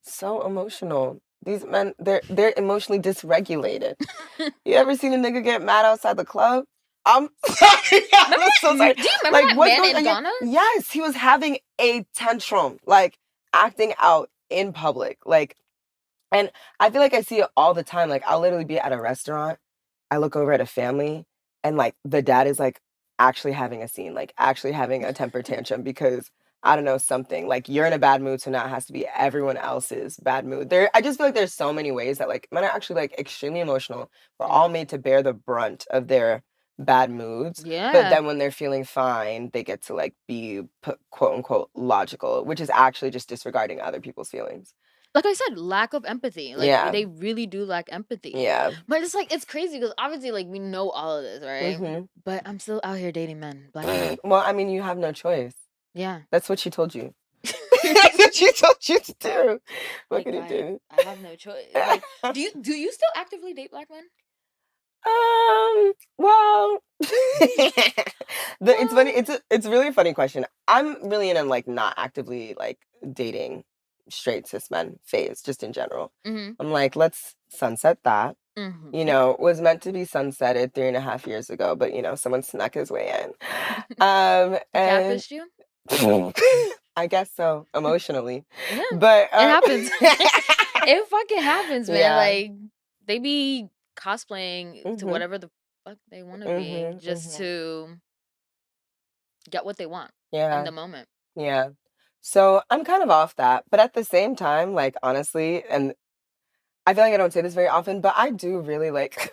So emotional. These men, they're emotionally dysregulated. You ever seen a nigga get mad outside the club? I'm sorry. I'm so sorry. do you remember Like, that what's man going in on here? Ghana? Yes, he was having a tantrum, like acting out in public. Like, and I feel like I see it all the time. Like, I'll literally be at a restaurant, I look over at a family, and like the dad is like actually having a scene, like actually having a temper tantrum because I don't know something. Like you're in a bad mood, so now it has to be everyone else's bad mood. I just feel like there's so many ways that like men are actually like extremely emotional. We're Yeah. all made to bear the brunt of their bad moods, but Yeah. then when they're feeling fine, they get to like be quote unquote logical, which is actually just disregarding other people's feelings. Like I said, lack of empathy. Like Yeah, they really do lack empathy. yeah. But it's like it's crazy because obviously like we know all of this, right? hmm But I'm still out here dating men, black men. Well, I mean, you have no choice. Yeah. That's what she told you. That's what she told you to do. What Like can you do? I have no choice. Like do you still actively date black men? Well, it's funny. Well, It's really a funny question. I'm really in a like not actively like dating straight cis men phase, just in general. mhm. I'm like, let's sunset that. You Mhm. know, was meant to be sunsetted 3.5 years ago, but someone snuck his way in. He And catfished you? I guess so, emotionally. Yeah. But It happens. It fucking happens, man. yeah. Like they be cosplaying to Mhm. whatever the fuck they want to be Mhm. just Mhm. to get what they want in Yeah. the moment. Yeah. So I'm kind of off that, but at the same time, like honestly, and I feel like I don't say this very often, but I do really like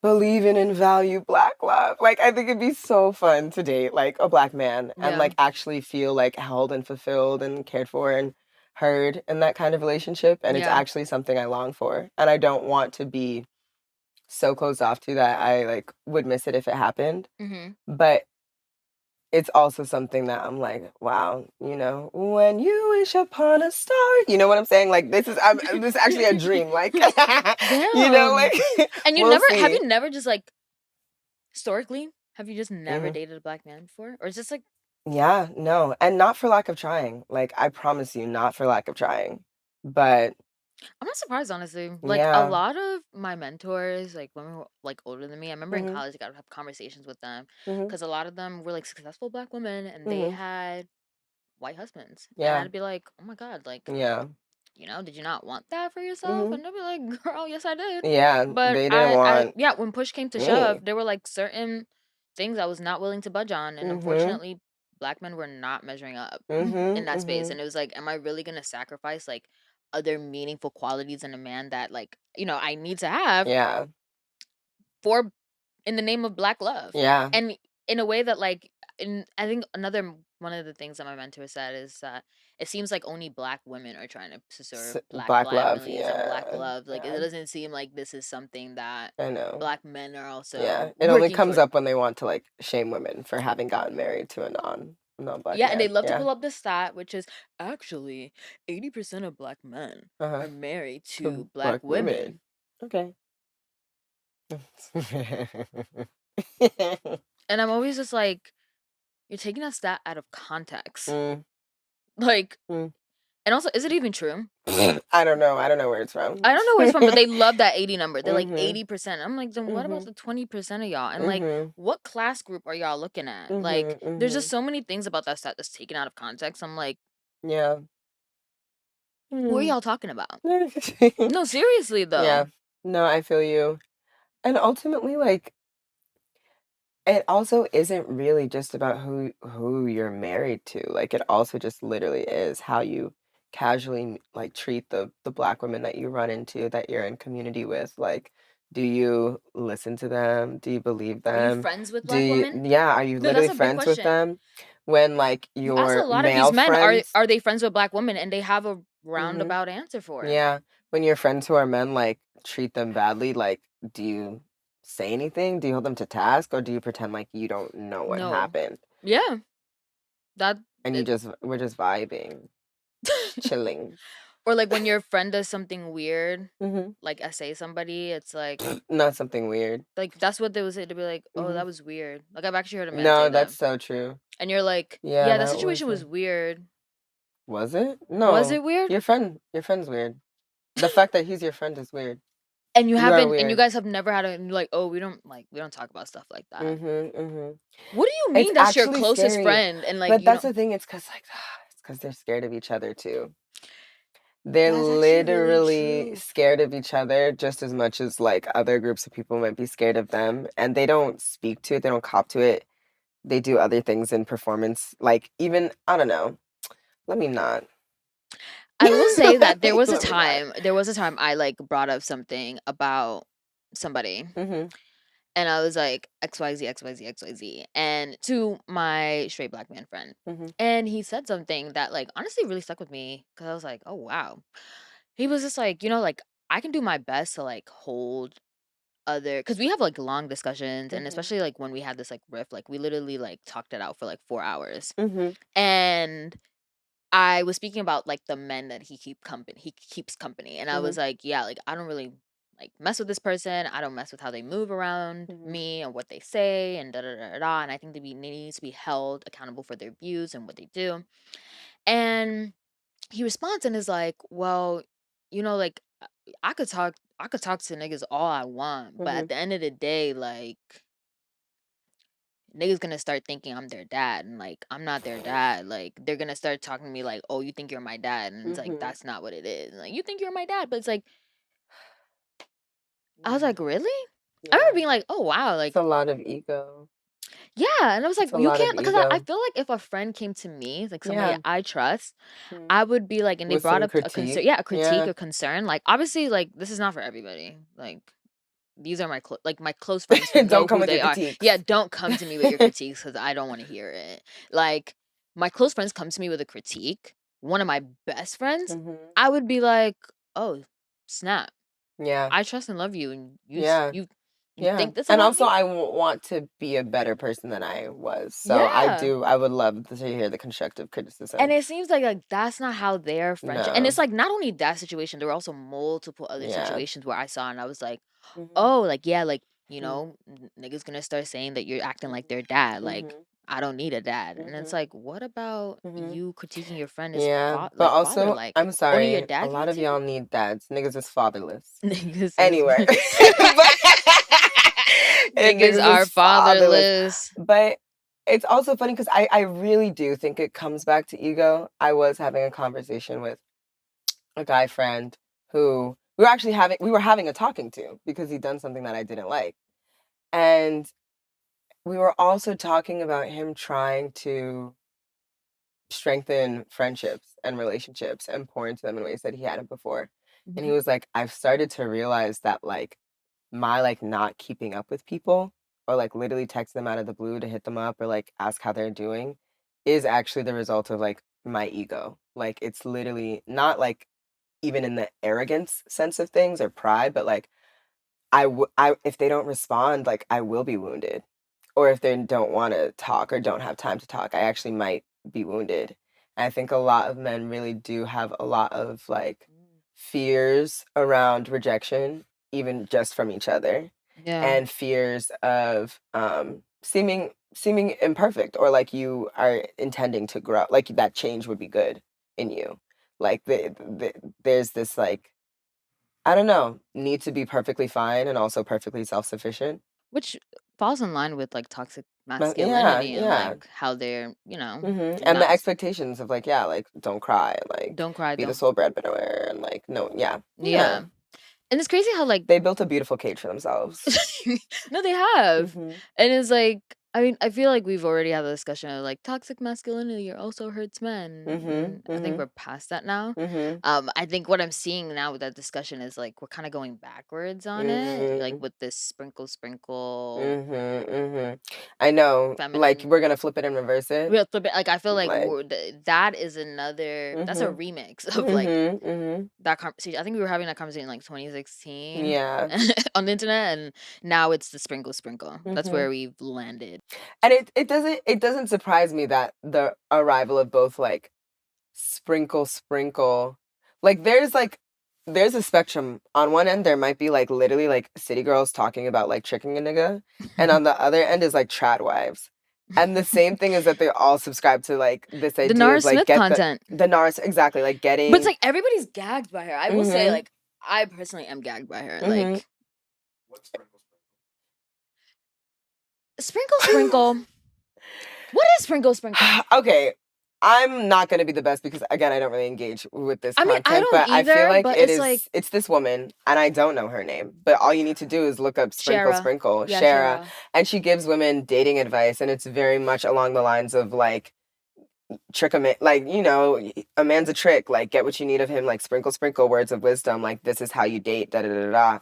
believe in and value black love. Like I think it'd be so fun to date like a black man and Yeah. like actually feel like held and fulfilled and cared for and heard in that kind of relationship. And it's Yeah. actually something I long for. And I don't want to be so closed off to that I like would miss it if it happened. Mm-hmm. But it's also something that I'm like, wow, when you wish upon a star, you know what I'm saying? Like this is actually a dream. Like, Damn. like And we'll have see. you never just like historically, have you just never Hmm. dated a black man before? Or is this like Yeah, no, and not for lack of trying. Like, I promise you, not for lack of trying. But I'm not surprised, honestly. Like a yeah. lot of my mentors, like women who were like older than me, I remember in Hmm. college I got to have conversations with them Hmm. because a lot of them were like successful black women and they Hmm. had white husbands. And Yeah. I'd be like, oh my God, like, Yeah. did you not want that for yourself? Hmm. And they'd be like, girl, yes, I did. Yeah, But they didn't want yeah, when push came to me. shove, there were like certain things I was not willing to budge on. And Hmm. unfortunately, black men were not measuring up in Hmm. that space. Hmm. And it was like, am I really going to sacrifice like other meaningful qualities in a man that like, I need to have Yeah. for in the name of black love? Yeah. And in a way that like I think one of the things that my mentor said is that it seems like only black women are trying to preserve black Black love. families and black Yeah. love. Like it Yeah. doesn't seem like this is something that I know. black men are Yeah. also It only working comes toward. up when they want to like shame women for having gotten married to a non-black Yeah, and they man. love to Yeah. pull up the stat, which is actually 80% of black men Uh-huh. are married To to black black women. women. Okay. And I'm always just like, you're taking that stat out of context. Mm, Like, mm. and also, is it even true? I don't know. I don't know where it's from. I don't know where it's from, but they love that 80 number. They're like Mhm. 80%. I'm like, then what about Mhm. the 20% of y'all? And like, Mhm. what class group are y'all looking at? Like, Mhm. there's just Mhm. so many things about that stat that's taken out of context. I'm like, Yeah. who are Mm. y'all talking about? No, seriously Yeah. though. No, I feel you. And ultimately, like, it also isn't really just about who you're married to. Like, it also just literally is how you casually like treat the black women that you run into that you're in community with. Like, do you listen to them? Do you believe Are you them? friends with Do black you, women? yeah, are you No, that's literally a big friends with question. them? When like You ask a your lot of these male men, friends, are they friends with black women? And they have a mm-hmm, roundabout answer for it. yeah, when your friends who are men like treat them badly, like, do you say anything? Do you hold them to task, or do you pretend like you don't know what No. happened Yeah. That and it, we're just vibing, chilling? or like when your friend does something weird, Hmm. like I say somebody, it's Not something weird. like that's what they would say to be like, oh, Hmm. that was weird. Like I've actually heard a man say No, that. that's so true. And you're like, Yeah, yeah, that that was situation was weird. was it? Was No, it weird? your friend's weird. The fact that he's your friend is weird. And you You are haven't and you weird. guys have never had a like, oh, we don't talk about stuff like that. Hmm. Hmm. What do you It's mean that's your actually closest scary, friend? And like, but that's the thing. It's because like it's because they're scared of each other too. They're that's actually really literally true. scared of each other just as much as like other groups of people might be scared of them. And they don't speak to it, they don't cop to it. They do other things in performance. Like, even, I don't know. Let me not. I will say that Let me not. there was a time I like brought up something about somebody Hmm. and I was like XYZ, XYZ, XYZ, and to my straight black man friend. Hmm. And he said something that like honestly really stuck with me because I was like, oh wow. He was just like, like I can do my best to like hold other because we have like long discussions and Hmm. especially like when we had this like riff, like we literally like talked it out for like 4 hours. Hmm. And I was speaking about like the men that he keeps company. And I Hmm. was like, yeah, like I don't really like mess with this person. I don't mess with how they move around Hmm. me and what they say and da da da da. Da. And I think they need to be held accountable for their views and what they do. And he responds and is like, well, like I could talk to niggas all I want, but Hmm. at the end of the day, like niggas gonna start thinking I'm their dad and like I'm not their dad. Like they're gonna start talking to me like, oh, you think you're my dad, and it's like Hmm. that's not what it is. Like you think you're my dad, but it's like I was Yeah. like, really? I remember Yeah. being like, oh wow, It's like a lot of ego. yeah, and I was like, It's a you lot of can't because I ego. feel like if a friend came to me, like somebody Yeah. I trust, Mhm. I would be like, and they With brought some up a concern, critique. yeah, a critique, Yeah. a concern. Like obviously, like this is not for everybody. Like these are my close friends who Don't know come who with your they are. Yeah, critiques. don't come to me with your critiques because I don't want to hear it. Like my close friends come to me with a critique. One of my best friends, Hmm. I would be like, oh, snap. Yeah. I trust and love you, and Yeah. You Yeah. think this And about also, me? I want to be a better person than I was. So Yeah. I would love to hear the constructive And criticism. it seems like that's not how their friendship, and it's No. like not only that situation, there were also multiple other Yeah. situations where I saw and I was like, Mhm. "Oh, like, yeah, like, Mhm. niggas gonna start saying that you're acting like Mhm. their dad. Like, Mhm. I don't need a dad." And it's Mhm. like, what about Mhm. you critiquing your friend as Yeah, but like father? also, Like, I'm one of your sorry, a dads lot hates of you? y'all need dads. Niggas is fatherless. Niggas is Anyway, but niggas niggas are is fatherless. fatherless. But it's also funny because I really do think it comes back to ego. I was having a conversation with a guy friend who we were having a talking to because he'd done something that I didn't like. And we were also talking about him trying to strengthen friendships and relationships and pour into them in ways that he hadn't before. And he Mhm. was like, I've started to realize that like my like not keeping up with people or like literally text them out of the blue to hit them up or like ask how they're doing is actually the result of like my ego. Like it's literally not like even in the arrogance sense of things or pride, but like I if they don't respond, like I will be wounded. Or if they don't want to talk or don't have time to talk, I actually might be wounded. And I think a lot of men really do have a lot of like Mm. fears around rejection, even just from each other, Yeah. and fears of seeming imperfect or like you are intending to grow, like that change would be good in you. Like there's this like I don't know, need to be perfectly fine and also perfectly self-sufficient. Which falls in line with like toxic But yeah, masculinity and yeah. like how they're, And the not expectations of like, yeah, like don't cry, like don't cry, be the don't. sole breadwinner, and like no, yeah, Yeah. yeah. And it's crazy how like They built a beautiful cage for themselves. no, they have. Mhm. And it's like, I mean, I feel like we've already had a discussion of like toxic masculinity also hurts men. Mhm. And I think Mhm. we're past that now. Mhm. I think what I'm seeing now with that discussion is like we're kind of going backwards on it, like Mhm. with this sprinkle sprinkle Mhm. Mhm. I know. Like feminine. we're gonna flip it and reverse it. Real flip it. Like I feel like Like. that is another. That's a Mhm. remix of like Mhm. Mhm. that conversation. I think we were having that conversation in like 2016 Yeah. on the internet, and now it's the sprinkle sprinkle. That's Mhm. where we've landed. And it doesn't surprise me that the arrival of both like sprinkle sprinkle like there's a spectrum. On one end there might be like literally like city girls talking about like tricking a nigga, and on the other end is like trad wives. And the same thing is that they all subscribe to like this The idea Nara of like Smith get the content. Nars exactly like But it's getting like everybody's gagged by her. I will say, mhm like, I personally am gagged by her. mhm Like, sprinkle sprinkle. What is sprinkle sprinkle? okay, I'm not gonna be the best because again, I don't really engage with this I mean, I content, don't but I feel either, like but it's like it's this woman, and I don't know her name, but all you need to do is look up Sprinkle Shara. Sprinkle, Yeah, Shara, Shara. and she gives women dating advice, and it's very much along the lines of like trick a man, like a man's a trick, like get what you need of him, like sprinkle sprinkle words of wisdom, like this is how you date, da da da da.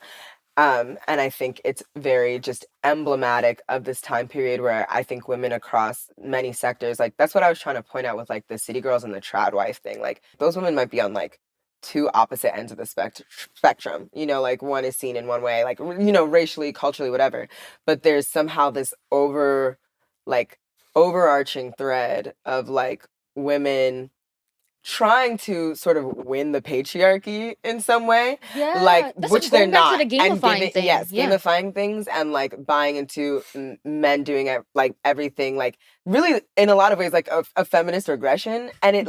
And I think it's very just emblematic of this time period where I think women across many sectors, like that's what I was trying to point out with like the city girls and the trad wife thing. Like those women might be on like two opposite ends of the spectrum. Like one is seen in one way, like racially, culturally, whatever. But there's somehow this like overarching thread of like women trying to sort of win the patriarchy in some way, like Yeah, that's like which they're going back to not, the and gamifying giving thing. yes, Yeah. gamifying things and like buying into men doing like everything, like really in a lot of ways like a feminist regression, and it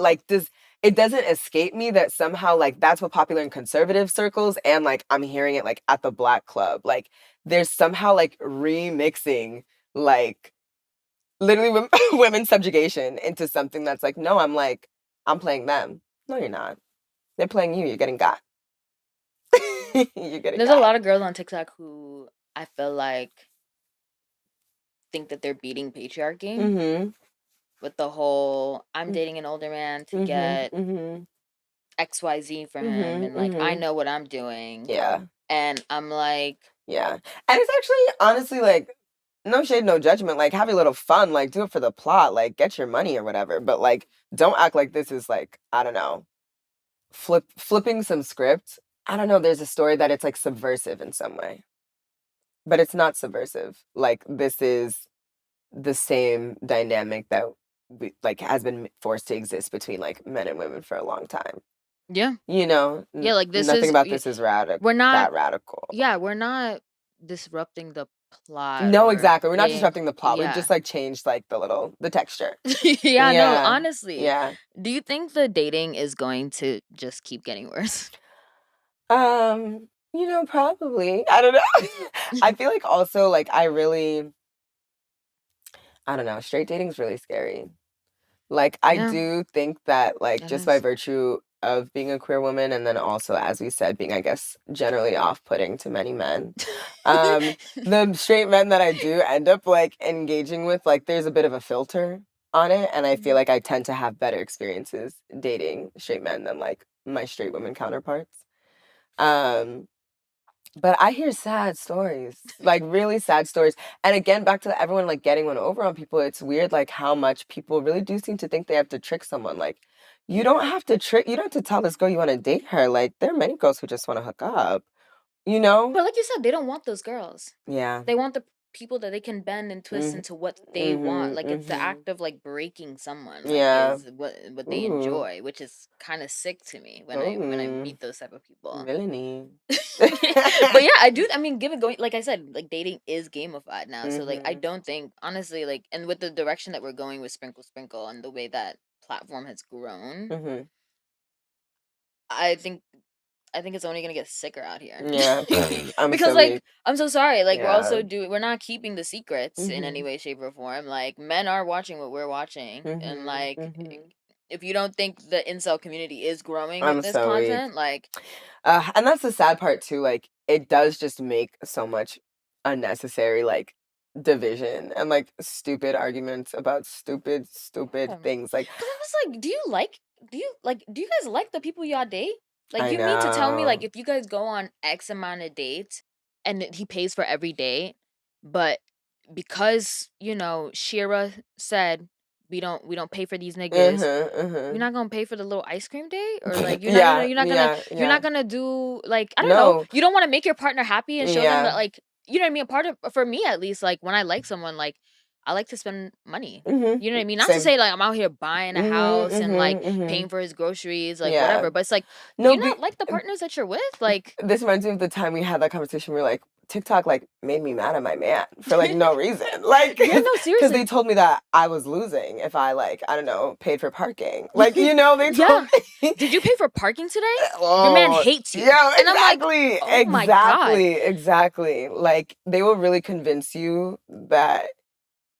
doesn't escape me that somehow like that's what popular in conservative circles, and like I'm hearing it like at the Black club, like there's somehow like remixing like literally women's subjugation into something that's like, no, I'm playing them. No, you're not. They're playing you. You're getting got. You're getting There's a got. lot of girls on TikTok who I feel like think that they're beating patriarchy Mhm. with the whole I'm dating an older man to Mhm. get Mhm. XYZ for him Mhm. and like I Mhm. know what I'm doing. Yeah. And I'm like, Yeah. And it's actually honestly like no shade, no judgment. Like have a little fun. Like do it for the plot. Like get your money or whatever. But like don't act like this is like I don't know flipping some script. I don't know. There's a story that it's like subversive in some way. But it's not subversive. Like, this is the same dynamic that like has been forced to exist between like men and women for a long time. Yeah. You know, Yeah, like this nothing is about this is we're not that radical. yeah, we're not disrupting the plot No, or exactly. We're not disrupting the plot. We've yeah. just like changed like the texture. Yeah, no, Yeah. honestly. Yeah. Do you think the dating is going to just keep getting worse? You know, probably. I don't know. I feel like also like I don't know, straight dating is really scary. Like, I Yeah, do think that, like, it just by is. virtue of being a queer woman, and then also, as we said, being, I guess, generally off-putting to many men, the straight men that I do end up, like, engaging with, like, there's a bit of a filter on it, and I feel Mhm. like I tend to have better experiences dating straight men than, like, my straight women counterparts. Um, but I hear sad stories, like really sad stories. And again, back to everyone like getting one over on people, it's weird like how much people really do seem to think they have to trick someone. Like, you don't have to tell this girl you want to date her. Like, there are many girls who just want to hook up, you know? But like you said, they don't want those girls. Yeah. They want the people that they can bend and twist Mm-hmm. into what they want. Like it's the Mm-hmm. act of like breaking someone, like Yeah. is what they Ooh. enjoy, which is kind of sick to me when I Ooh. meet those type of people. Villainy. But yeah, I do. I mean, give it going. Like I said, like dating is gamified now. So like, I Mm-hmm. don't think honestly, like, and with the direction that we're going with Sprinkle Sprinkle and the way that platform has grown, Mm-hmm. I think it's only gonna get sicker out here. Yeah. I'm Because so like weak. I'm so sorry. Like Yeah. we're not keeping the secrets in any Mm-hmm. way, shape, or form. Like men are watching what we're watching, and Mm-hmm. like Mm-hmm. if you don't think the incel community is growing with I'm this so weak. content, like And that's the sad part too, like, it does just make so much unnecessary, like, division and, like, stupid arguments about stupid yeah. things, like, 'Cause I was like, do you guys like the people y'all date? Like, I you mean to tell me, like, know. if you guys go on X amount of dates and he pays for every date, but because, Shira said we don't pay for these niggas, Mhm, you're mhm. not gonna pay for the little ice cream date? Or like Yeah, you're yeah. not gonna do like I don't know, No. you don't wanna make your partner happy and show them Yeah. that like you know what I mean? A part of for me at least, like when I like someone, like I like to spend money. Mhm. You know what I mean? Not to Same. say like I'm out here buying a Mhm, house and like mhm, mhm. paying for his groceries, like Yeah. whatever. But it's like, do No, you not like the partners that you're with? Like this reminds me of the time we had that conversation where like TikTok like made me mad at my man for like no reason. Like yeah, no, cuz they seriously. told me that I was losing if I like I don't know, paid for parking. Like you know they told Yeah. me Did you pay for parking today? Your man oh, hates you. yeah, And I'm like, exactly. oh my God. Exactly. Like they will really convince you that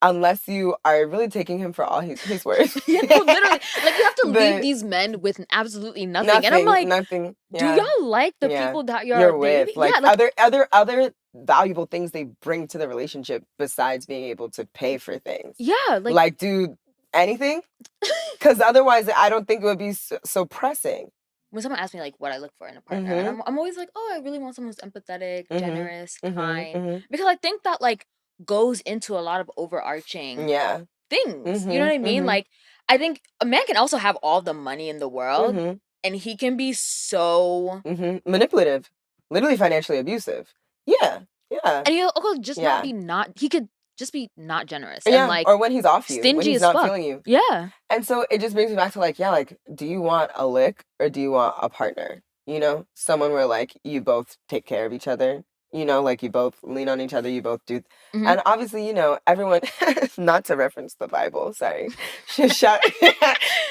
unless you are really taking him for all he's worth. Yeah, no, literally. Like you have to leave the these men with absolutely nothing. And I'm like, nothing. do Yeah. y'all like the Yeah. people that you're You're dating? with Yeah, like like other valuable things they bring to the relationship besides being able to pay for things. yeah, like Like do anything cuz otherwise I don't think it would be so pressing. when someone asks me like what I look for in a partner, and Mhm. I'm always like, oh, I really want someone who's empathetic, Mhm. generous, Mhm. kind, Mhm. because I think that like goes into a lot of overarching Yeah. things. You know what Mhm. I mean? Mhm. Like I think a man can also have all the money in the world, Mhm. and he can be so, Mhm. Manipulative. Literally financially abusive. Yeah. Yeah. and he'll also just not Yeah. be not. He could just be not generous and Yeah, like or when he's off you, when stingy he's as not fuck. feeling you. Yeah. And so it just brings me back to like, yeah, like, do you want a lick or do you want a partner? You know, someone where like you both take care of each other, you know, like you both lean on each other, you both do. Hmm. And obviously, you know, everyone, not to reference the Bible, sorry, shout,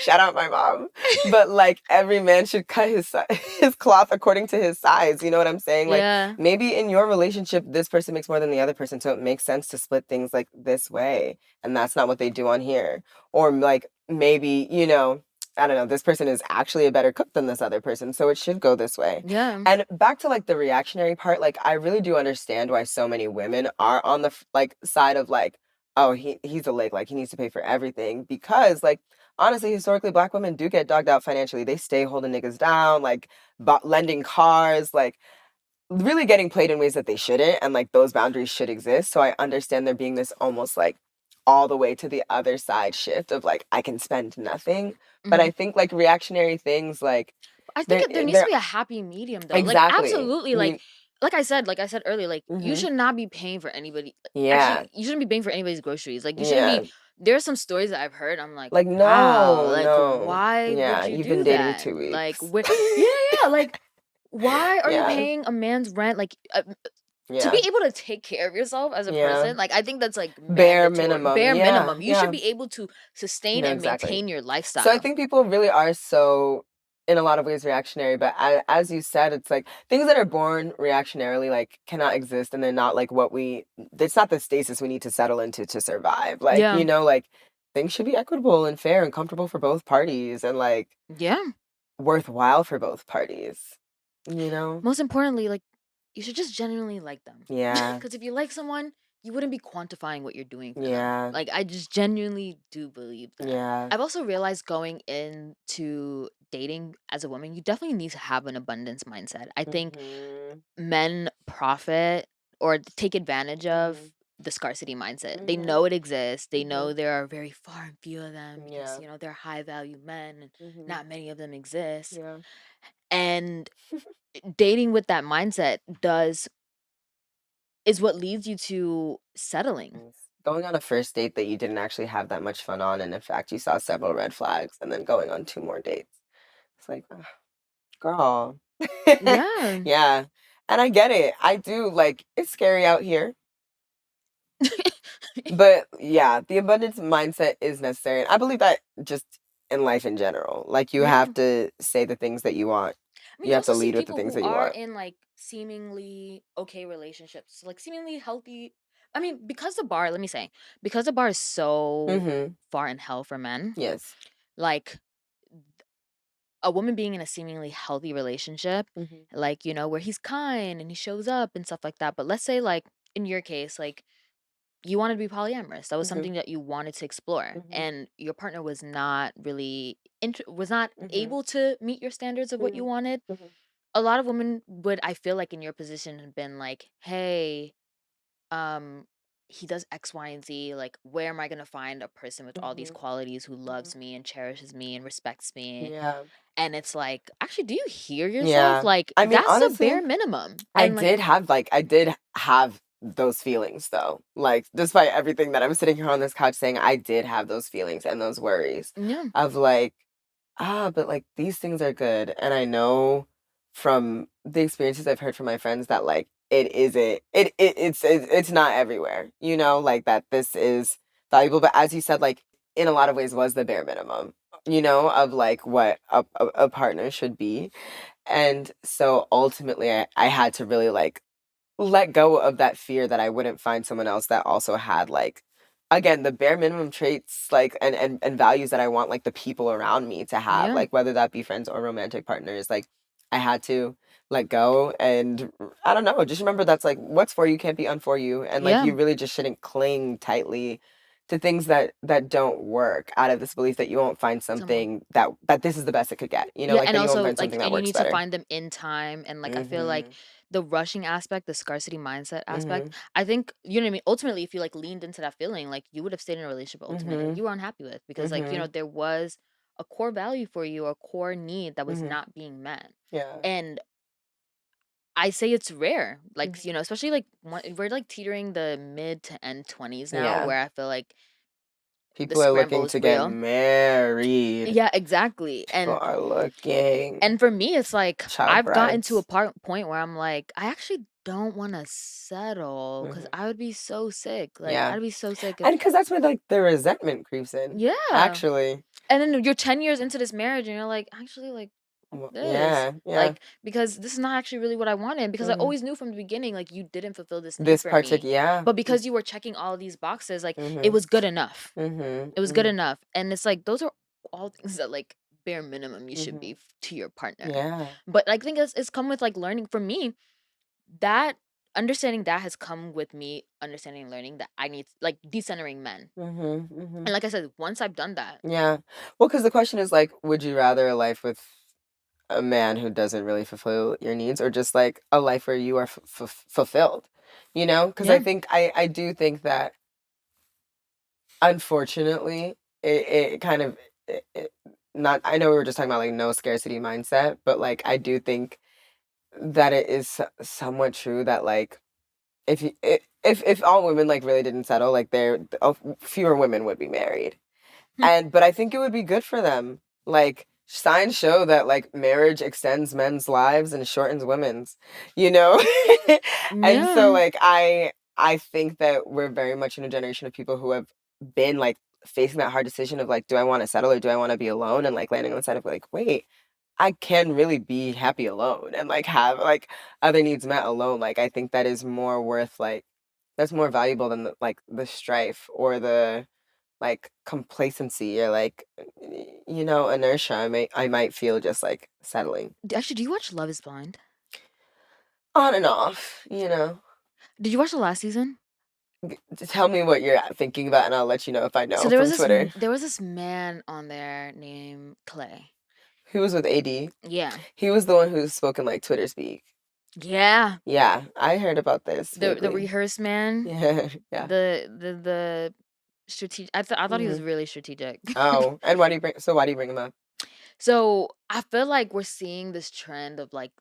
shout out my mom, but like every man should cut his cloth according to his size. You know what I'm saying? Like Yeah. maybe in your relationship, this person makes more than the other person, so it makes sense to split things like this way. And that's not what they do on here. Or like maybe, you know, I don't know, this person is actually a better cook than this other person, so it should go this way. Yeah. And back to like the reactionary part, like I really do understand why so many women are on the like side of like, oh, he's a lick, like he needs to pay for everything because like honestly, historically, black women do get dogged out financially. They stay holding niggas down, like lending cars, like really getting played in ways that they shouldn't, and like those boundaries should exist. So I understand there being this almost like all the way to the other side shift of like I can spend nothing. But Hmm. I think like reactionary things like I think they're there needs to they're be a happy medium though. Like exactly. absolutely, like You like I said earlier, like you Mhm. should not be paying for anybody. Yeah. Actually, you shouldn't be paying for anybody's groceries. Like you shouldn't Yeah. be. There are some stories that I've heard. I'm like, Like, wow, no, like no. why Yeah, would you you've been do dating that? 2 Like, weeks. where? Yeah, yeah. Like, why are you Yeah. paying a man's rent? Like, to be Yeah. able to take care of yourself as a Yeah. person, like I think that's like Bare mandatory, minimum. bare Yeah, minimum. You should yeah. be able to sustain No, and exactly. maintain your So I lifestyle. think people really are so, in a lot of ways, reactionary. But as you said, it's like things that are born reactionarily like cannot exist, and they're not like what we. It's not the stasis we need to settle into to survive. Like Yeah, like things should be equitable and fair and comfortable for both parties, and like yeah. worthwhile for both parties. You know? Most importantly, like you should just genuinely like them. Yeah. Because if you like someone, you wouldn't be quantifying what you're doing for them. Yeah. Like I just genuinely do believe that. Yeah. I've also realized going into dating as a woman, you definitely need to have an abundance mindset. I think Mhm. men profit or take advantage of Mhm. the scarcity mindset. They Mhm. know it exists. They know Mhm. there are very far and few of them because, Yeah. they're high value men and Mhm. not many of them exist. Yeah. And dating with that mindset is what leads you to settling. Yes. Going on a first date that you didn't actually have that much fun on, and in fact, you saw several red flags, and then going on 2 more dates. It's like, "Ugh, girl." Yeah. Yeah. And I get it. I do, like, it's scary out here. But yeah, the abundance mindset is necessary. And I believe that just in life in general. Like, you Yeah. have to say the things that you want. I mean, You you have to also see lead with the people things who that you are want. in like seemingly okay relationships, like seemingly healthy. I mean, because the bar, let me say, because the bar is so Mhm. far in hell for men, Yes. like a woman being in a seemingly healthy relationship, Mhm. like, where he's kind and he shows up and stuff like that. But let's say, like, in your case, like, you wanted to be polyamorous. That was Mhm. something that you wanted to explore, Mhm. and your partner was not really was not Mhm. able to meet your standards of what you Mhm. wanted. Mhm. A lot of women would, I feel like, in your position have been like, "Hey, um, he does X, Y, and Z. Like, where am I gonna find a person with all these Mhm. qualities who Mhm. loves me and cherishes me and respects me?" Yeah. And it's like, actually, do you hear yourself? Yeah. Like, I mean, that's the honestly, bare minimum. And like, I did have those feelings though. Like, despite everything that I'm sitting here on this couch saying, I did have those feelings and those worries yeah, of like, but like these things are good. And I know from the experiences I've heard from my friends that like it isn't it's not everywhere, like that this is valuable. But as you said, like in a lot of ways was the bare minimum, of like what a partner should be. And so ultimately I had to really like let go of that fear that I wouldn't find someone else that also had like again the bare minimum traits like and values that I want like the people around me to have, yeah, like whether that be friends or romantic partners. Like I had to let go and I don't know, just remember that's like what's for you can't be unfor you, and like yeah. you really just shouldn't cling tightly to things that don't work out of this belief that you won't find Someone. something that this is the best it could get, Yeah, like and that you won't also find like, something that and you works need to better. find them in time. And like, I feel like Mhm. the rushing aspect, the scarcity mindset aspect, Mhm. I think, you know what I mean? Ultimately, if you like leaned into that feeling, like you would have stayed in a relationship ultimately Mhm. you were unhappy with, because like, Mhm. there was a core value for you, a core need that was Mhm. not being met. Yeah. And I say it's rare, like, Mhm. especially like we're like teetering the mid to end 20s now, Yeah. where I feel like the People are scramble looking is to get real. married. Yeah, exactly. People And are looking. for me, it's like Child I've gotten to a brides. point where I'm like, I actually don't want to settle because Mhm. I would be so sick. Like, Yeah. I'd be so sick if, And because that's where like the resentment creeps in. yeah. Actually. And then you're 10 years into this marriage and you're like, actually, like, this. Yeah. Yeah. Like, because this is not actually really what I wanted. Because I Mhm. always knew from the beginning, like, you didn't fulfill this need This for me. particular. Yeah. But because you were checking all of these boxes, like, it Mhm. was good enough. Mhm. It was good Mhm. enough. And it's like, those are all things that, like, bare minimum you should be Mhm. to your partner. Yeah. But I think it's come with like learning. For me, that understanding that has come with me understanding and learning that I need like decentering men. Mhm. And Mhm. like I said, once I've done that, Yeah. Well, because the question is like, would you rather a life with a man who doesn't really fulfill your needs, or just like a life where you are fulfilled, because yeah, I do think that unfortunately it kind of not, I know we were just talking about like no scarcity mindset, but like I do think that it is somewhat true that like if all women like really didn't settle, like fewer women would be married. But I think it would be good for them. Like signs show that like marriage extends men's lives and shortens women's, you know? And so Yeah. like I think that we're very much in a generation of people who have been like facing that hard decision of like, do I want to settle or do I want to be alone? And like landing on the side of like, wait, I can really be happy alone and like have like other needs met alone. Like I think that is more worth like that's more valuable than like the strife or the like complacency or like inertia I might feel just like settling Actually, do you watch Love Is Blind? on and off. Did you watch the last season? Tell me what you're thinking about and I'll let you know if I So know from Twitter. there was this man on there named Clay. Who was with AD? Yeah. He was the one who's spoken like Twitter speak. Yeah. Yeah, I heard about this The vaguely. rehearse man. Yeah, yeah. The strategic. I thought he was Hmm. really strategic. Oh, and why do you bring him up? So I feel like we're seeing this trend of like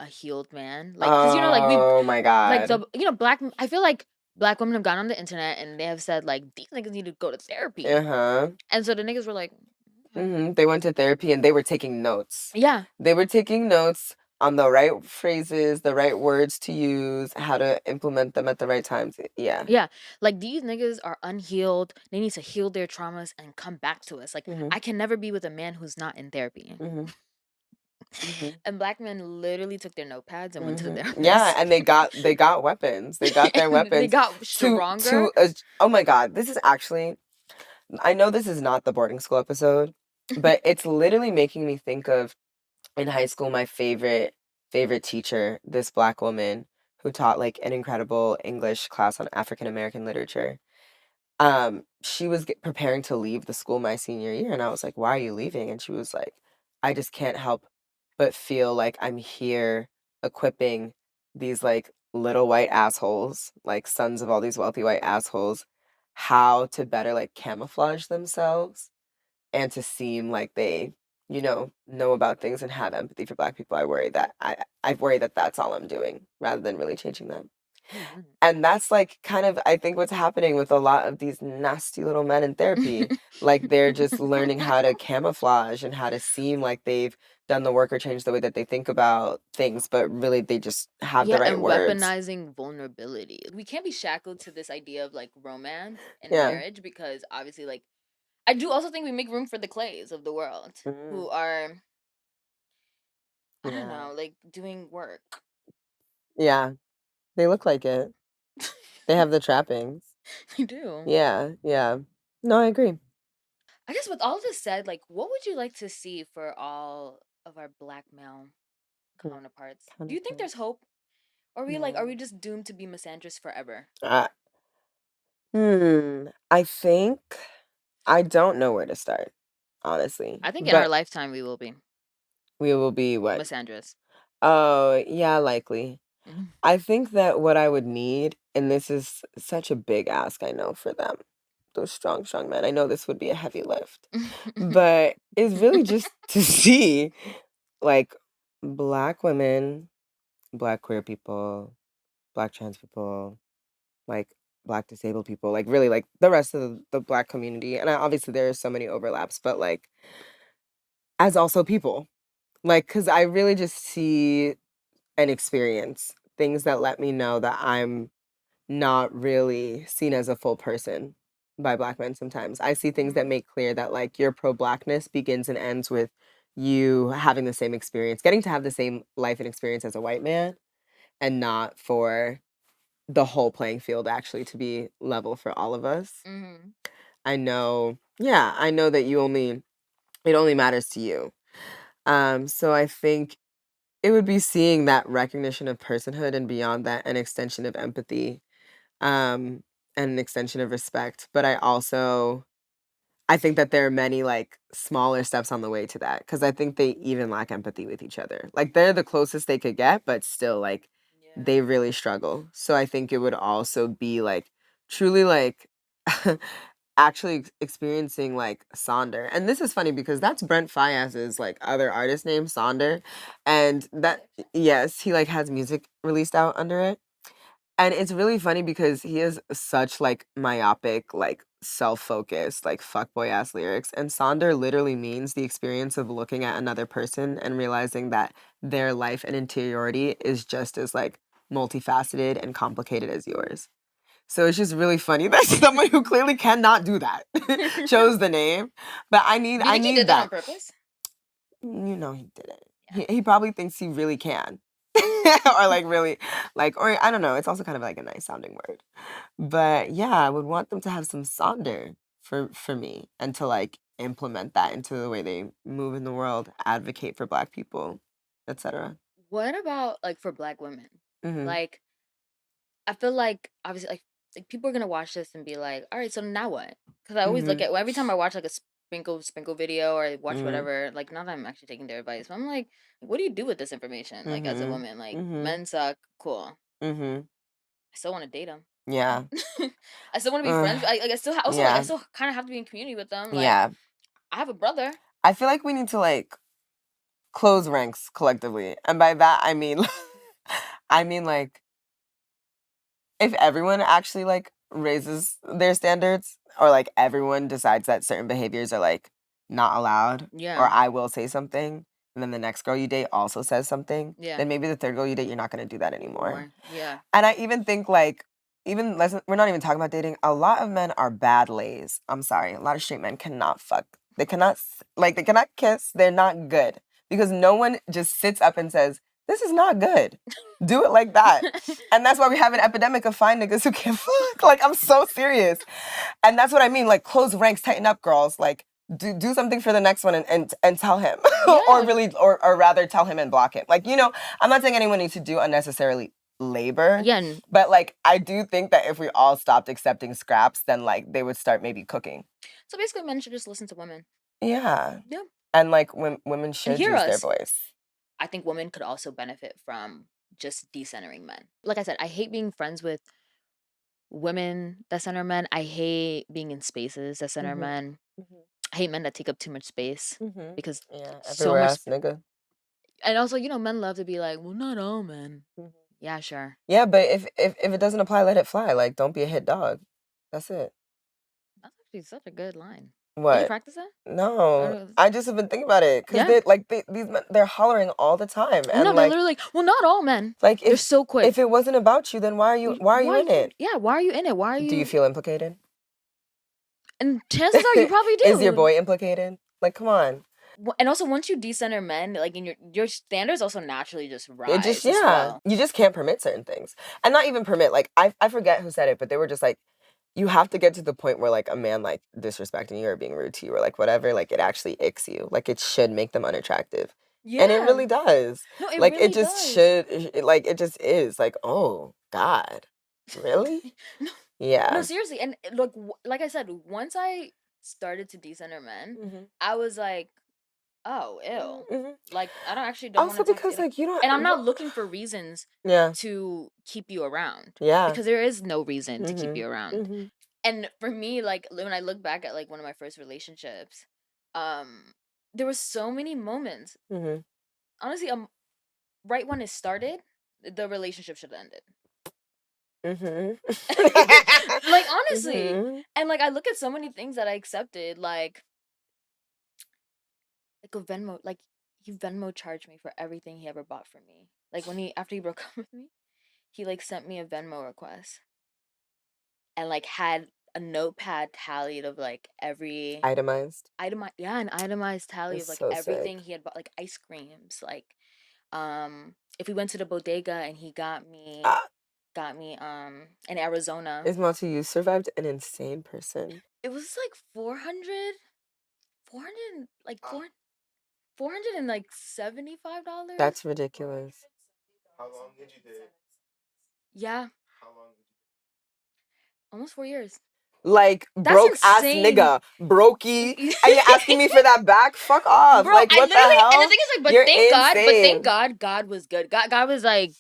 a healed man, like because like we Oh my like God. the black. I feel like black women have gone on the internet and they have said like these niggas need to go to therapy, Uh-huh. and so the niggas were like, okay. They went to therapy and they were taking notes. Yeah, They were taking notes on the right phrases, the right words to use, how to implement them at the right times. Yeah. yeah, like these niggas are unhealed. They need to heal their traumas and come back to us. Like Hmm. I can never be with a man who's not in therapy. Hmm. Hmm. And black men literally took their notepads and went to the Yeah, therapist. and they got weapons. They got their And they weapons got to stronger. to oh my God, this is actually I know this is not the boarding school episode, but it's literally making me think of in high school my favorite teacher, this black woman who taught like an incredible English class on African American literature. She was preparing to leave the school my senior year, and I was like, "Why are you leaving?" And she was like, "I just can't help but feel like I'm here equipping these like little white assholes, like sons of all these wealthy white assholes, how to better like camouflage themselves and to seem like they, know about things and have empathy for black people. I worry that that's all I'm doing rather than really changing them." Mhm. And that's like kind of I think what's happening with a lot of these nasty little men in therapy. Like they're just learning how to camouflage and how to seem like they've done the work or changed the way that they think about things, but really they just have the Yeah, right and words. weaponizing vulnerability. We can't be shackled to this idea of like romance and Yeah. marriage because obviously, like, I do also think we make room for the Clays of the world Mm, who are, I don't yeah. know, like doing work. Yeah. They look like it. They have the trappings. They do. Yeah. Yeah. No, I agree. I guess with all this said, like, what would you like to see for all of our black male Hmm. counterparts? Do you think Counterpart. there's hope? Or are we No. just doomed to be misandrous forever? I think I don't know where to start, honestly. I think in our But lifetime we will be we will be what? misandrous. Oh, yeah, likely. Mhm. I think that what I would need, and this is such a big ask, I know, for them, those strong, strong men. I know this would be a heavy lift, but it's really just to see like black women, black queer people, black trans people, like black disabled people, like really like the rest of the black community. And obviously there are so many overlaps, but like as also people, like, because I really just see and experience things that let me know that I'm not really seen as a full person by black men sometimes. I see things that Mhm. make clear that like your pro-blackness begins and ends with you having the same experience, getting to have the same life and experience as a white man, and not for the whole playing field actually to be level for all of us. Mhm. I know, yeah, I know that it only matters to you. So I think it would be seeing that recognition of personhood and beyond that an extension of empathy, um, and an extension of respect. But I think that there are many like smaller steps on the way to that because I think they even lack empathy with each other. Like they're the closest they could get, but still like Yeah. they really struggle. So I think it would also be like truly like actually experiencing like Sonder. And this is funny because that's Brent Faiyaz's like other artist name, Sonder. And that, yes, he like has music released out under it. And it's really funny because he has such like myopic, like self-focused, like fuckboy ass lyrics. And Sonder literally means the experience of looking at another person and realizing that their life and interiority is just as like multifaceted and complicated as yours. So it's just really funny that someone who clearly cannot do that chose the name. But I need Do you think he did that on purpose? You know he didn't. He probably thinks he really can. Or like really like, or I don't know, it's also kind of like a nice sounding word. But yeah, I would want them to have some Sonder for me and to like implement that into the way they move in the world, advocate for Black people, etc. What about like for Black women? Mm-hmm. Like, I feel like obviously like people are gonna watch this and be like, all right, so now what? Because I always look at every time I watch like a sprinkle video or I watch whatever, like not that I'm actually taking their advice, but I'm like, what do you do with this information? Like as a woman, like men suck, cool. I still want to date them. Yeah. I still want to be friends. I still also like I still kind of have to be in community with them. Like, Yeah. I have a brother. I feel like we need to like close ranks collectively. And by that I mean I mean like if everyone actually like raises their standards or like everyone decides that certain behaviors are like not allowed or I will say something and then the next girl you date also says something, then maybe the third girl you date you're not going to do that anymore. Yeah. And I even think like we're not even talking about dating. A lot of men are bad lays. I'm sorry. A lot of straight men cannot fuck. They cannot kiss. They're not good because no one just sits up and says, this is not good. Do it like that. And that's why we have an epidemic of fine niggas who can't fuck. Like, I'm so serious. And that's what I mean. Like, close ranks, tighten up, girls. Like, do something for the next one and tell him. or rather tell him and block him. Like, you know, I'm not saying anyone needs to do unnecessarily labor. Yeah. But, like, I do think that if we all stopped accepting scraps, then, like, they would start maybe cooking. So basically, men should just listen to women. Yeah. Yeah. And, like, women should use their voice. I think women could also benefit from just decentering men. Like I said, I hate being friends with women that center men. I hate being in spaces that center men. I hate men that take up too much space because so much nigga. And also, you know, men love to be like, well, not all men. Yeah, sure. Yeah, but if it doesn't apply, let it fly. Like, don't be a hit dog. That's it. That's actually such a good line. What? Did you practice that? No, I just have been thinking about it because these men, they're hollering all the time, and no, they're literally like, well, not all men. Like, they're so quick. If it wasn't about you, then why are you in it? Yeah, why are you in it? Why are you? Do you feel implicated? And chances are you probably do. Is your boy implicated? Like, come on. And also, once you decenter men, like in your standards also naturally just rise. It just you just can't permit certain things, and not even permit. Like I forget who said it, but they were just like, you have to get to the point where like a man like disrespecting you or being rude to you or like whatever, like it actually icks you. Like it should make them unattractive. Yeah. And it really does. No, it like really it just does. Should like it just is like, oh God. Really? No. Yeah. No, seriously. And like I said, once I started to decenter men, I was like, oh, ew. Like I don't want to because like you don't and I'm not looking for reasons to keep you around. Yeah. Because there is no reason to keep you around. And for me, like when I look back at like one of my first relationships, there were so many moments. Honestly, right when it started, the relationship should have ended. Like honestly. And like I look at so many things that I accepted, like a Venmo, like he Venmo charged me for everything he ever bought for me. Like after he broke up with me, he like sent me a Venmo request and like had a notepad tallied of like every itemized an itemized tally of like so everything sick. He had bought, like ice creams, like if we went to the bodega and he got me in Arizona. Ismatou, you survived an insane person. It was like 400 like $475. That's ridiculous. How long did you date? Yeah. How long did you date? Almost 4 years. Like, broke ass nigga, brokey, and you're asking me for that back? Fuck off! Bro, like, what the hell? And the thing is, like, but thank God, God was good. God was like,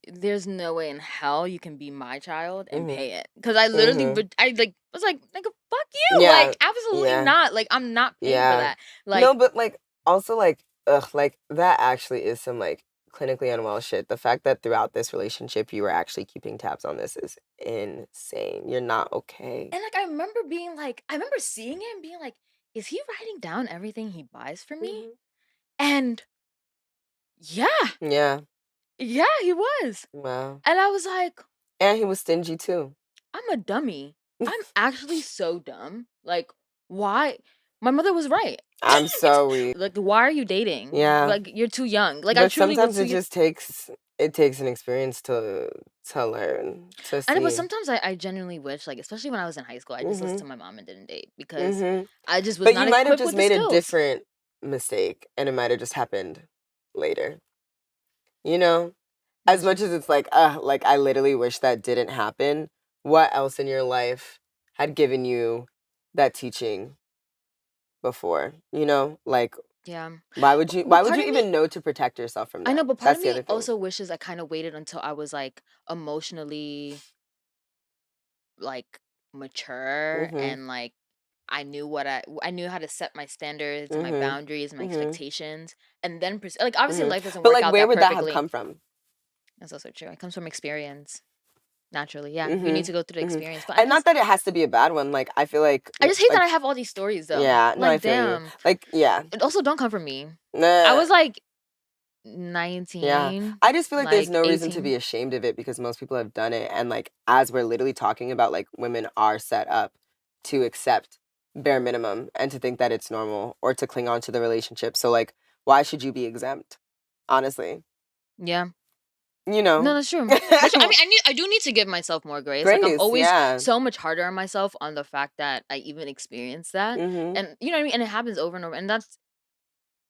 there's no way in hell you can be my child and Mhm. pay it. Because I literally, Mhm. I like was like, nigga, fuck you. Yeah. Like, absolutely Yeah. not. Like, I'm not paying for Yeah. that. No, Like, but like also like like that actually is some like clinically unwell shit. The fact that throughout this relationship you were actually keeping tabs on this is insane. You're not okay. and like I remember seeing it and being like, is he writing down everything he buys for me? Mhm. And yeah, Yeah. yeah, he was. Wow. And I was like, And he was stingy too. I'm a dummy. I'm actually so dumb. Like, why? My mother was right. I'm so weak. Like, why are you dating? Yeah. Like, you're too young. Like, I But truly was sometimes too it young. just takes an experience to learn, to I know, but see. sometimes I genuinely wish, like, especially when I was in high school, I just listened to Mhm. my mom and didn't date because Mhm. I just was But you not might have equipped just with the made a skills. different mistake and it might have just happened later. You know? As That's much true. as it's like I literally wish that didn't happen. What else in your life had given you that teaching before? You know? Like Yeah. why would you But part of me, even know to protect yourself from I know, that? but part of That's the me other thing. also wishes I kind of waited until I was like emotionally like mature Mhm. and like I knew I knew how to set my standards and my Mhm. boundaries and my Mhm. expectations and then like obviously Mhm. life doesn't But work like out where that would that have perfectly. come from? That's also true. It comes from experience. Naturally, yeah. You need Mhm. to go through the Mhm. experience. But And not that it has to be a bad one. Like I feel like I just hate that like I have all these stories though. yeah, no, I Like, feel you. damn. Like yeah. And also, don't come for me. I Nah. was like Yeah. 19, I just feel like there's like no reason to 18. be ashamed of it because most people have done it. And like, as we're literally talking about, like, women are set up to accept bare minimum and to think that it's normal or to cling on to the relationship. So, like, why should you be exempt? Honestly, Yeah. you No, know, that's true. That's true. I mean, I do need to give myself more grace. Like, I'm grace, always yeah. so much harder on myself on the fact that I even experienced that. Mm-hmm. And you know what I mean? And it happens over and over. And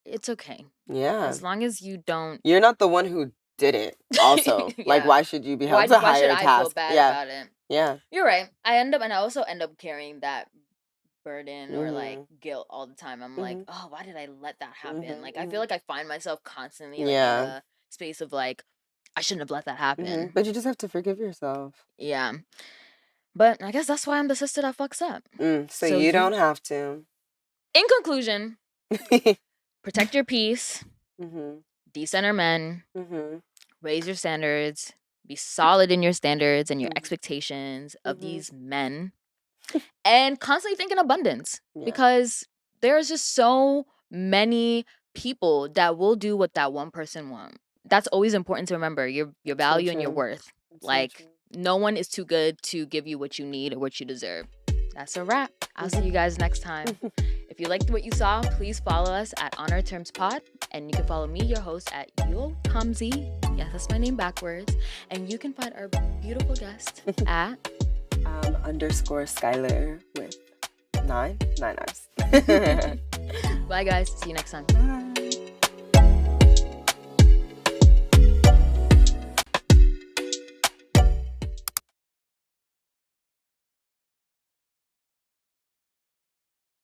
it's okay. Yeah. As long as you don't. You're not the one who did it, also. Like, Yeah. why should you be held to Why should higher I feel task? bad Yeah. about it? Yeah. You're right. I also end up carrying that burden or like Mm-hmm. guilt all the time. I'm like, Mm-hmm. oh, why did I let that happen? Mm-hmm. Like, I feel like I find myself constantly like in Yeah. a space of like, I shouldn't have let that happen. But you just have to forgive yourself. Yeah. But I guess that's why I'm the sister that fucks up. So you don't have to. In conclusion, protect your peace, Mm-hmm. decenter men, Mm-hmm. raise your standards, be solid in your standards and your Mhm. expectations of Mhm. these men, and constantly think in abundance Yeah. because there's just so many people that will do what that one person wants. That's always important to remember your So value and your true. worth. That's so Like, true. no one is too good to give you what you need or what you deserve. That's a wrap. I'll see you guys next time. If you liked what you saw, please follow us at On Our Terms Pod. And you can follow me, your host, at Kamzi. Yes, that's my name backwards. And you can find our beautiful guest at _ Skylar with 9 I's. Bye, guys. See you next time. Bye.